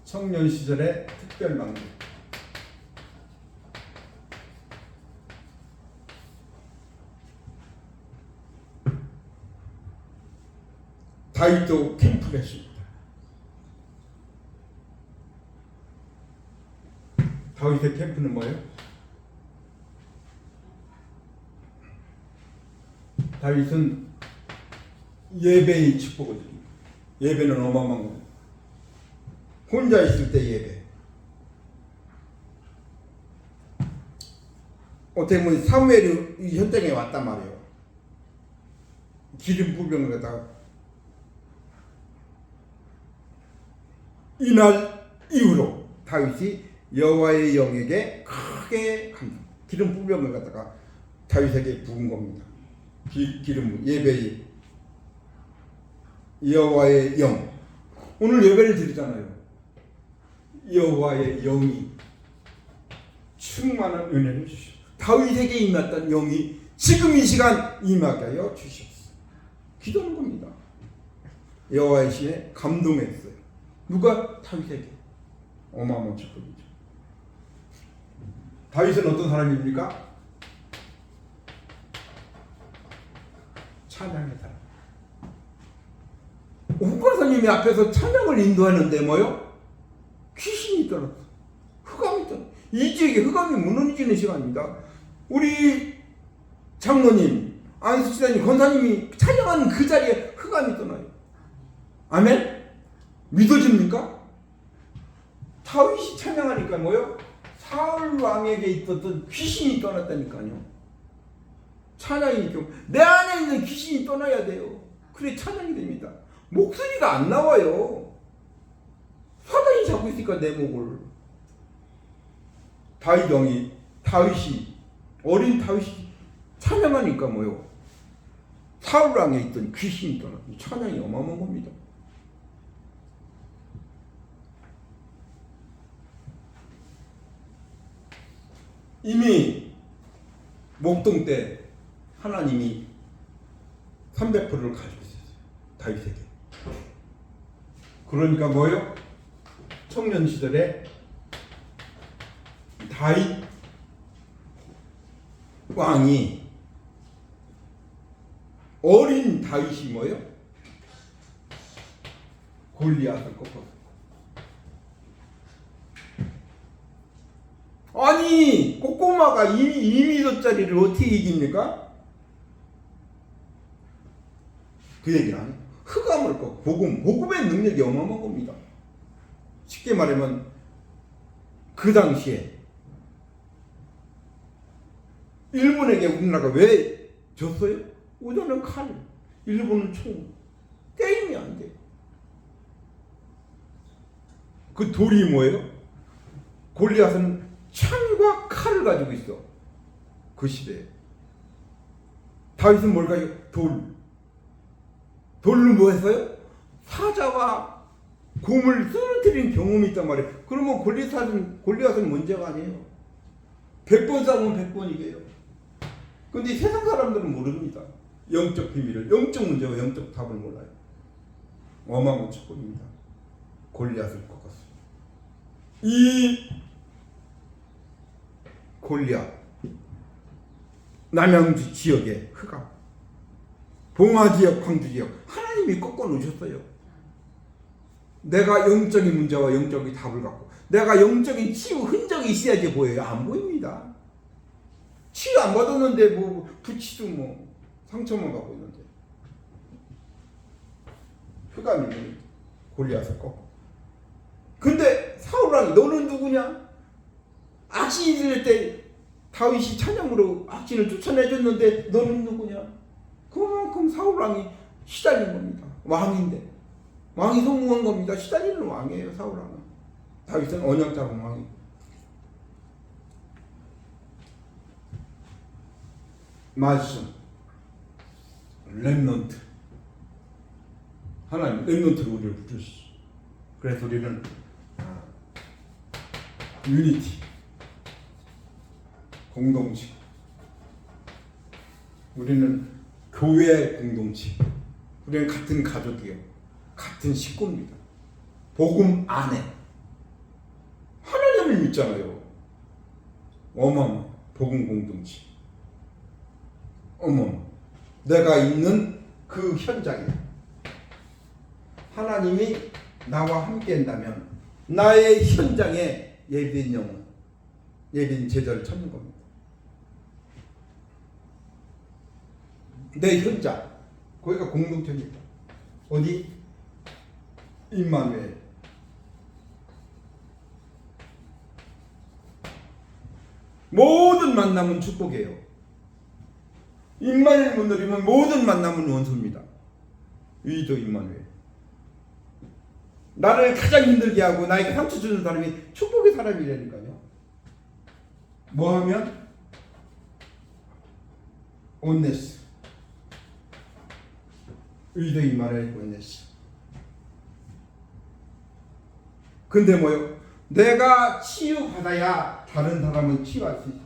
청년 시절의 특별 망대. 다윗도 캠프를 했습니다. 다윗의 캠프는 뭐예요? 다윗은 예배의 축복을 드립니다. 예배는 어마어마한 겁니다. 혼자 있을 때 예배. 어떻게 보면 사무엘이 이 현장에 왔단 말이에요. 기름 부병을 갖다가 이날 이후로 다윗이 여호와의 영에게 크게 감동. 기름 부병을 갖다가 다윗에게 부은 겁니다. 기름 예배의 여호와의 영. 오늘 예배를 드리잖아요. 여호와의 영이 충만한 은혜를 주시오. 다윗에게 임했던 영이 지금 이 시간 임하게 하여 주시옵소서. 기도하는 겁니다. 여호와의 신에 감동했어요. 누가? 다윗에게. 어마어마한 축복이죠. 다윗은 어떤 사람입니까? 찬양의 사람. 홍권사님이 앞에서 찬양을 인도하는데 뭐요? 귀신이 떠났어. 흑암이 떠났어. 이 지역에 흑암이 무너지는 시간입니다. 우리 장로님, 안수치사님, 권사님이 찬양하는 그 자리에 흑암이 떠나요. 아멘? 믿어집니까? 다윗이 찬양하니까 뭐요? 사울 왕에게 있었던 귀신이 떠났다니까요. 찬양이 좀 내 안에 있는 귀신이 떠나야 돼요. 그래 찬양이 됩니다. 목소리가 안 나와요. 사단이 잡고 있으니까 내 목을. 다윗이 어린 다윗이 찬양하니까 뭐요? 사울 왕에 있던 귀신이 떠나. 찬양이 어마어마한 겁니다. 이미 목동 때 하나님이 300%를 가지고 있었어요. 다윗에게. 그러니까 뭐요? 청년 시절에 다윗 왕이 어린 다윗이 뭐요? 골리앗을 꺾었어요. 아니 꼬꼬마가 2m짜리를 어떻게 이깁니까? 그 얘기는 안 해요. 흑암을 꺾고 복음의 능력이 어마어마한 겁니다. 쉽게 말하면 그 당시에 일본에게 우리나라가 왜 졌어요? 우리는 칼, 일본은 총, 게임이 안 돼. 그 돌이 뭐예요? 골리앗은 창과 칼을 가지고 있어. 그 시대에. 다윗은 뭘 가지고? 돌로 뭐 했어요? 사자와 곰을 쓰러뜨린 경험이 있단 말이에요. 그러면 골리앗은 문제가 아니에요. 100번 싸우면 100번 이겨요. 근데 세상 사람들은 모릅니다. 영적 비밀을, 영적 문제와 영적 답을 몰라요. 어마어마한 축복입니다. 골리앗을 꺾었어요. 이 골리앗은 남양주 지역의 흑암, 봉화 지역, 광주 지역 하나님이 꺾어 놓으셨어요. 내가 영적인 문제와 영적인 답을 갖고 내가 영적인 치유 흔적이 있어야지 보여요. 안 보입니다. 치유 안 받았는데 뭐 부치도 뭐 상처만 갖고 있는데 흑암이 골리앗을 꺾고. 근데 사울왕이 너는 누구냐? 악신이 들릴 때 다윗이 찬양으로 악신을 쫓아내줬는데 너는 누구냐? 그만큼 사울왕이 시달린 겁니다. 왕인데 왕이 성공한 겁니다. 시달리는 왕이에요. 사울왕은. 다윗은 언약자본 왕이고. 말씀 렘넌트, 하나님 렘넌트로 우리를 부르시죠. 그래서 우리는 유니티, 공동체, 우리는 교회 공동체, 우리는 같은 가족이에요. 같은 식구입니다. 복음 안에 하나님을 믿잖아요. 어머머, 복음 공동체. 어머, 내가 있는 그 현장에 하나님이 나와 함께 한다면 나의 현장에 예비된 영혼, 예비된 제자를 찾는 겁니다. 내 현장, 거기가 공동체입니다. 어디? 임마누엘. 모든 만남은 축복이에요. 임마누엘 못 누리면 모든 만남은 원수입니다. 위도 임마누엘. 나를 가장 힘들게 하고 나에게 상처 주는 사람이 축복의 사람이라니까요. 뭐 하면? 온네스. 위도 임마누엘 온네스. 근데 뭐요? 내가 치유받아야 다른 사람은 치유할 수 있어.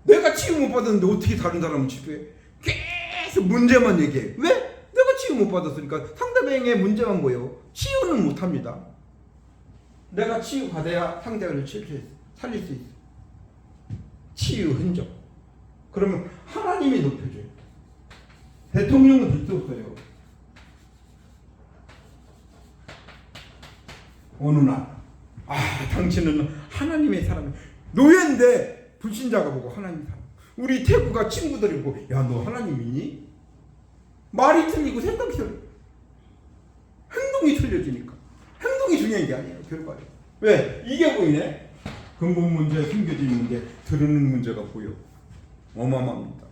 내가 치유 못 받았는데 어떻게 다른 사람은 치유해? 계속 문제만 얘기해. 왜? 내가 치유 못 받았으니까. 상대방의 문제만 보여. 치유는 못합니다. 내가 치유 받아야 상대방을 살릴 수 있어. 치유 흔적. 그러면 하나님이 높여줘요. 대통령은 줄 수 없어요. 어느 날, 당신은 하나님의 사람이야. 노예인데 불신자가 보고 하나님 사람. 우리 태구가 친구들이 보고, 야, 너 하나님 믿니? 말이 틀리고 생각이 틀려. 행동이 틀려지니까. 행동이 중요한 게 아니에요, 결과에. 왜? 이게 보이네? 근본 문제, 숨겨진 문제, 드러내는 문제가 보여. 어마어마합니다.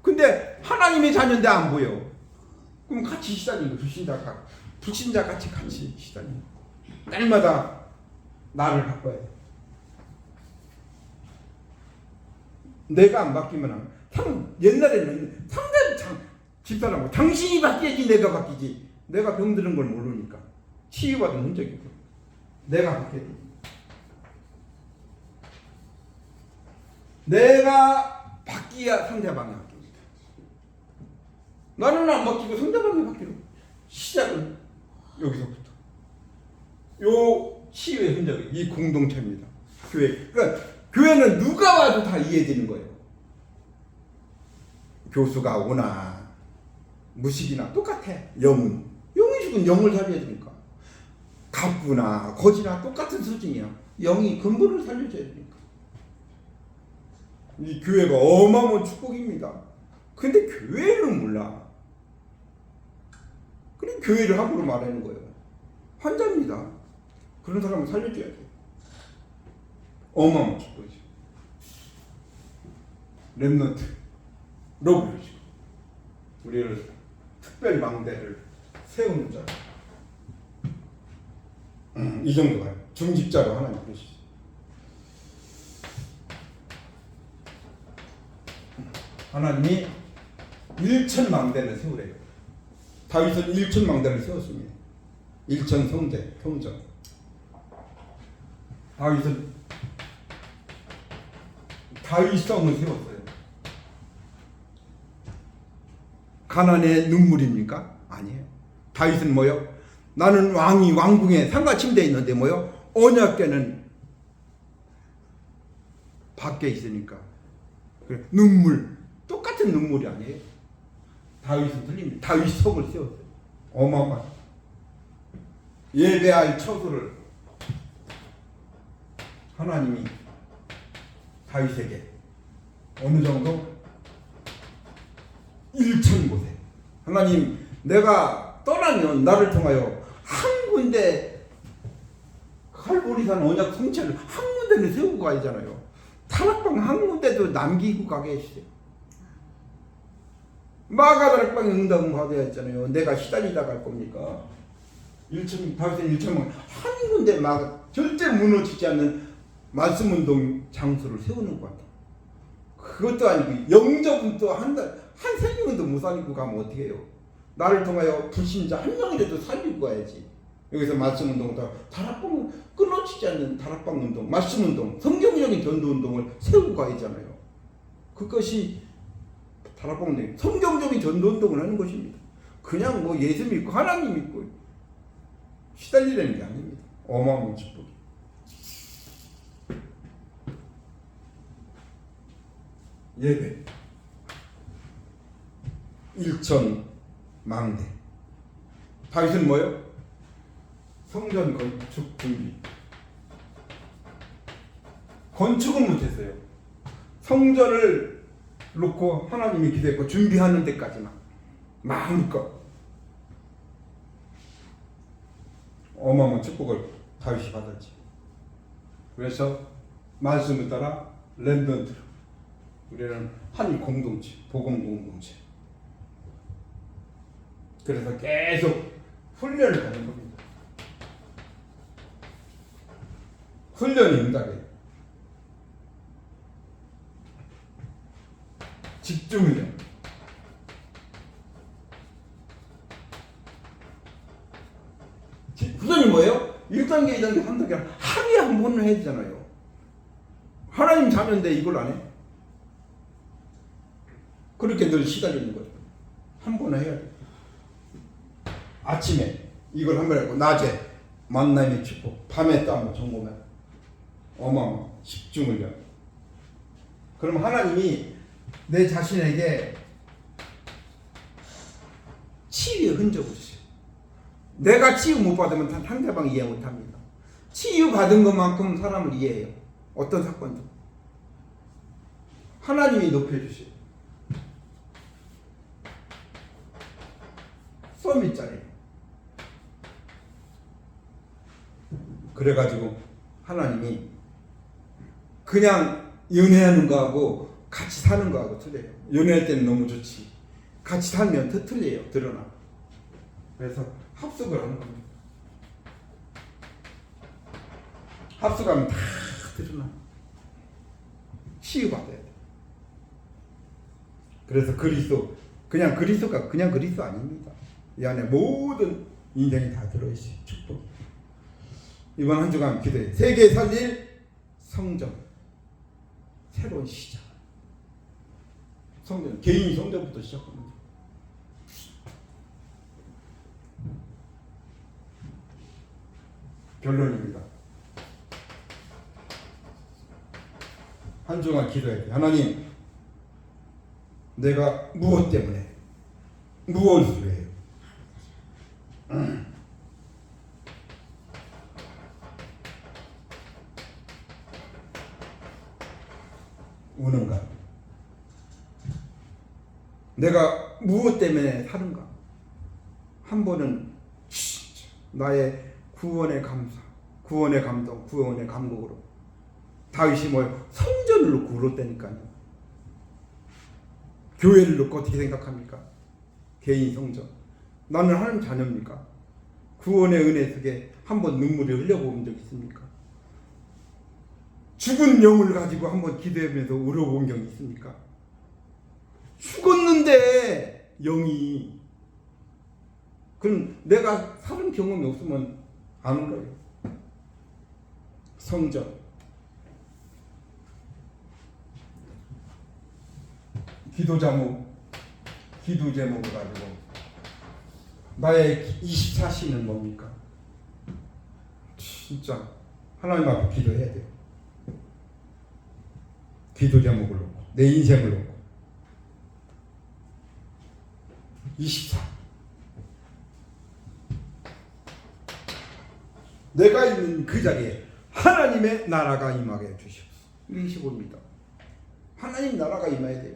근데 하나님의 자녀인데 안 보여. 그럼 같이 시달리는 거예요. 불신자 같이 시달리는 거예요. 날마다 나를 바꿔야 돼. 내가 안 바뀌면 옛날에는 집사람하고 당신이 바뀌지 내가 바뀌지. 내가 병드는 걸 모르니까 치유받은 흔적이 있고 내가 바뀌어야 돼. 내가 바뀌어야 상대방이 바뀝니다. 나는 안 바뀌고 상대방이 바뀌는 시작은 여기서부터. 요 치유의 흔적이 이 공동체입니다. 교회. 그러니까 교회는 누가 와도 다 이해되는 거예요. 교수가 오나 무식이나 똑같아. 영이 죽은 영을 살려야 되니까. 갑부나 거지나 똑같은 수준이야. 영이 근본을 살려줘야 되니까. 이 교회가 어마어마한 축복입니다. 근데 교회를 몰라. 그래 교회를 함부로 말하는 거예요. 환자입니다. 그런 사람을 살려줘야 돼. 어마어마한 축복이죠. 렘넌트 로브르죠. 우리를 특별 망대를 세우는 자. 이 정도가 중직자로 하나님 부르시죠. 하나님이 1천 망대를 세우래요. 다윗은 1천 망대를 세웠습니다. 1천 성대, 성전. 다윗은 다윗성을 세웠어요. 가난의 눈물입니까? 아니에요. 다윗은 뭐요? 나는 왕이 왕궁에 상가 침대에 있는데 뭐요? 언약궤는 밖에 있으니까. 그래, 눈물 똑같은 눈물이 아니에요. 다윗은 틀립니다. 다윗 성을 세웠어요. 어마어마. 예배할 처소를 하나님이 다윗에게 어느 정도 1천 곳에 하나님 내가 떠나면 나를 통하여 한 군데 칼보리산 언약 성체를 한 군데는 세우고 가야잖아요. 다락방 한 군데도 남기고 가게 해주세요. 마가다락방에 응답은 받아야 했잖아요. 내가 시달리다 갈 겁니까? 다윗은 1천만 한 군데 막 절대 무너지지 않는 말씀운동 장소를 세우는 것 같아요. 그것도 아니고 영접은 또 한 생명도 못 살리고 가면 어떻게 해요? 나를 통하여 불신자 한 명이라도 살리고 가야지. 여기서 말씀운동은 다락방 끊어지지 않는 다락방 운동, 말씀운동, 성경적인 전도운동을 세우고 가야잖아요. 그것이 다락방 운동, 성경적인 전도운동을 하는 것입니다. 그냥 뭐 예수 믿고 하나님 믿고 시달리려는 게 아닙니다. 어마어마한 축복이. 예배 1,000망대. 다윗은 뭐요? 성전 건축 준비. 건축은 못했어요. 성전을 놓고 하나님이 기도했고 준비하는 데까지만 마음껏 어마어마한 축복을 다윗이 받았지. 그래서 말씀을 따라 랜던트로 우리는 한 공동체, 복음 공동체. 그래서 계속 훈련을 하는 겁니다. 훈련이 응답이에요. 집중훈련. 훈련이 뭐예요? 1단계, 2단계, 3단계 하루에 한 번은 해야 되잖아요. 하나님 자면데 이걸 안 해? 그렇게 늘 시달리는 거죠. 한 번은 해야 돼. 아침에 이걸 한 번 하고 낮에 만남의 축복, 밤에 또 한번 점검해. 어마어마 집중훈련. 그럼 하나님이 내 자신에게 치유의 흔적을 주세요. 내가 치유 못 받으면 상대방 이해 못 합니다. 치유 받은 것만큼 사람을 이해해요. 어떤 사건도. 하나님이 높여주세요. 썸이잖아요. 그래가지고 하나님이 그냥 연애하는 거하고 같이 사는 거하고 틀려요. 연애할 때는 너무 좋지. 같이 살면 더 틀려요. 드러나. 그래서 합숙을 하는 겁니다. 합숙하면 다 드러나. 치유받아야 돼. 그래서 그리스도, 그냥 그리스도가 그냥 그리스도 아닙니다. 이 안에 모든 인생이 다 들어있어요. 축복. 이번 한 주간 기도해. 세계 살릴 성전. 새로운 시작. 성전, 개인 성전부터 시작합니다. 결론입니다. 한 주간 기도해야 돼. 하나님, 내가 무엇 때문에, 무엇을 위해 우는가? 내가 무엇 때문에 사는가? 한 번은 나의 구원의 감사, 구원의 감동, 구원의 감격으로 다윗이 뭐예요? 성전을 놓고 울었다니까요. 교회를 놓고 어떻게 생각합니까? 개인 성전. 나는 하나님 자녀입니까? 구원의 은혜 속에 한번 눈물이 흘려본 적 있습니까? 죽은 영을 가지고 한번 기도하면서 울어본 적이 있습니까? 죽었는데 영이. 그럼 내가 사는 경험이 없으면 안 울어요. 성전. 기도 제목을 가지고 나의 24시는 뭡니까? 진짜 하나님 앞에 기도해야 돼요. 기도 제목을 놓고 내 인생을 놓고 24 내가 있는 그 자리에 하나님의 나라가 임하게 주시옵소서. 25입니다. 하나님 나라가 임해야 돼요.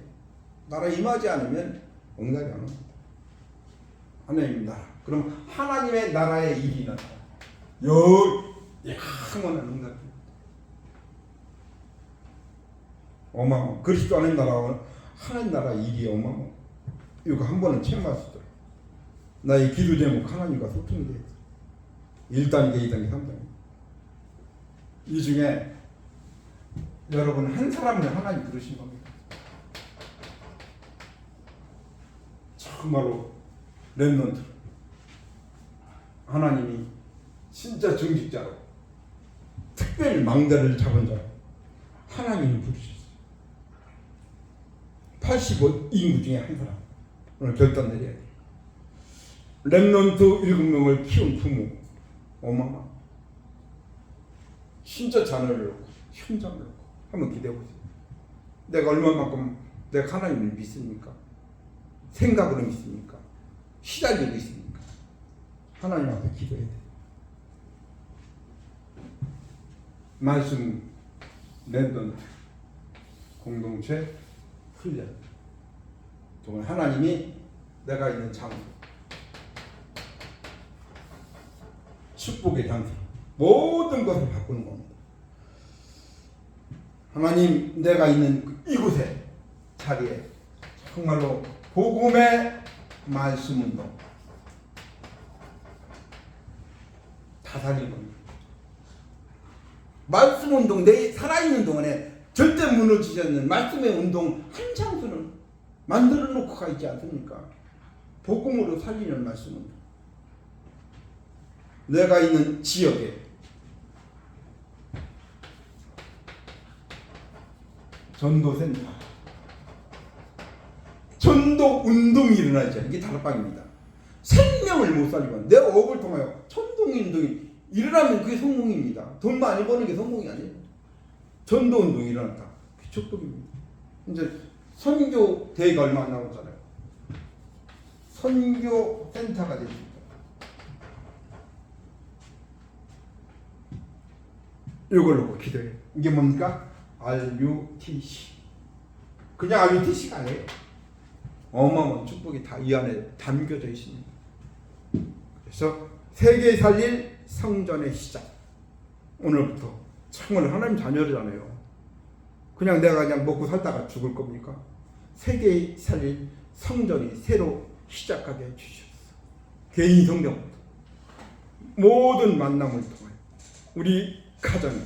나라 임하지 않으면 응답이 안 옵니다. 하나님 나라. 그럼 하나님의 나라의 일이 나타나. 영원한 응답입니다. 어마어마. 그리스도 안의 나라와 하나님 나라 일이 어마어마. 이거 한 번은 체험하시더라고요. 나의 기도 제목 하나님과 소통이 돼요. 1단계, 2단계, 3단계. 이 중에 여러분 한 사람을 하나님 부르신 겁니다. 정말로 렘넌트 하나님이 진짜 정직자로 특별 망대를 잡은 자로 하나님이 부르셨어요. 85인구 중에 한 사람. 오늘 결단 내려야 돼요. 렘넌트 7명을 키운 부모 어마어마. 진짜 자녀를 놓고 현장을 놓고 한번 기대해보세요. 내가 얼마만큼 내가 하나님을 믿습니까? 생각으로 믿습니까? 시달리고 있습니까? 하나님 앞에 기도해야 돼요. 말씀 랜던 공동체 훈련. 정말 하나님이 내가 있는 장소, 축복의 장소, 모든 것을 바꾸는 겁니다. 하나님 내가 있는 이곳에 자리에 정말로 복음의 말씀 운동 다 살린 겁니다. 말씀 운동, 내 살아있는 동안에 절대 무너지지 않는 말씀의 운동 한 장소는 만들어 놓고 가 있지 않습니까? 복음으로 살리는 말씀 운동. 내가 있는 지역에 전도센터, 전도 운동이 일어나죠. 이게 다락방입니다. 생명을 못 살리고 내 업을 통하여 전도 운동이 일어나면 그게 성공입니다. 돈 많이 버는 게 성공이 아니에요. 전도 운동이 일어났다. 그게 축복입니다. 이제 선교 대회가 얼마 안 남았잖아요. 선교 센터가 됐습니다. 이걸 놓고 기도해요. 이게 뭡니까? RUTC. 그냥 RUTC가 아니에요. 어마어마한 축복이 다 이 안에 담겨져 있습니다. 그래서 세계 살릴 성전의 시작. 오늘부터 정말 하나님 자녀잖아요. 그냥 내가 그냥 먹고 살다가 죽을 겁니까? 세계 살릴 성전이 새로 시작하게 해주셨어. 개인 성경부터 모든 만남을 통하여 우리 가정이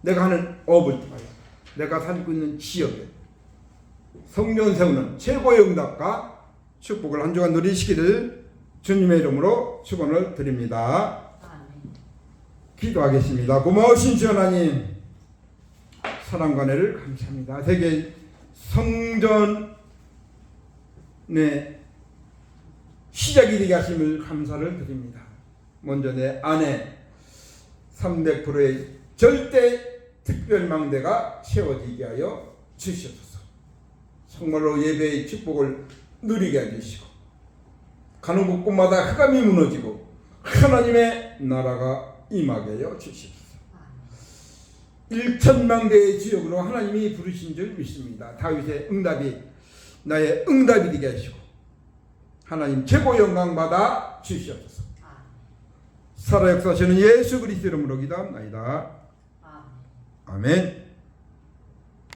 내가 하는 업을 통하여 내가 살고 있는 지역에 성전 세우는 최고의 응답과 축복을 한 주간 누리시기를 주님의 이름으로 축원을 드립니다. 기도하겠습니다. 고마우신 주 하나님, 사랑과 은혜를 감사합니다. 세계 성전의 시작이 되게 하심을 감사를 드립니다. 먼저 내 안에 300%의 절대 특별망대가 채워지게 하여 주시옵소서. 정말로 예배의 축복을 누리게 해주시고 가는 곳곳마다 흑암이 무너지고 하나님의 나라가 임하게 하여 주시옵소서. 1천망대의 지역으로 하나님이 부르신 줄 믿습니다. 다윗의 응답이 나의 응답이 되게 하시고 하나님 최고 영광 받아 주시옵소서. 살아 역사하시는 예수 그리스도 이름으로 기도합니다. 아멘.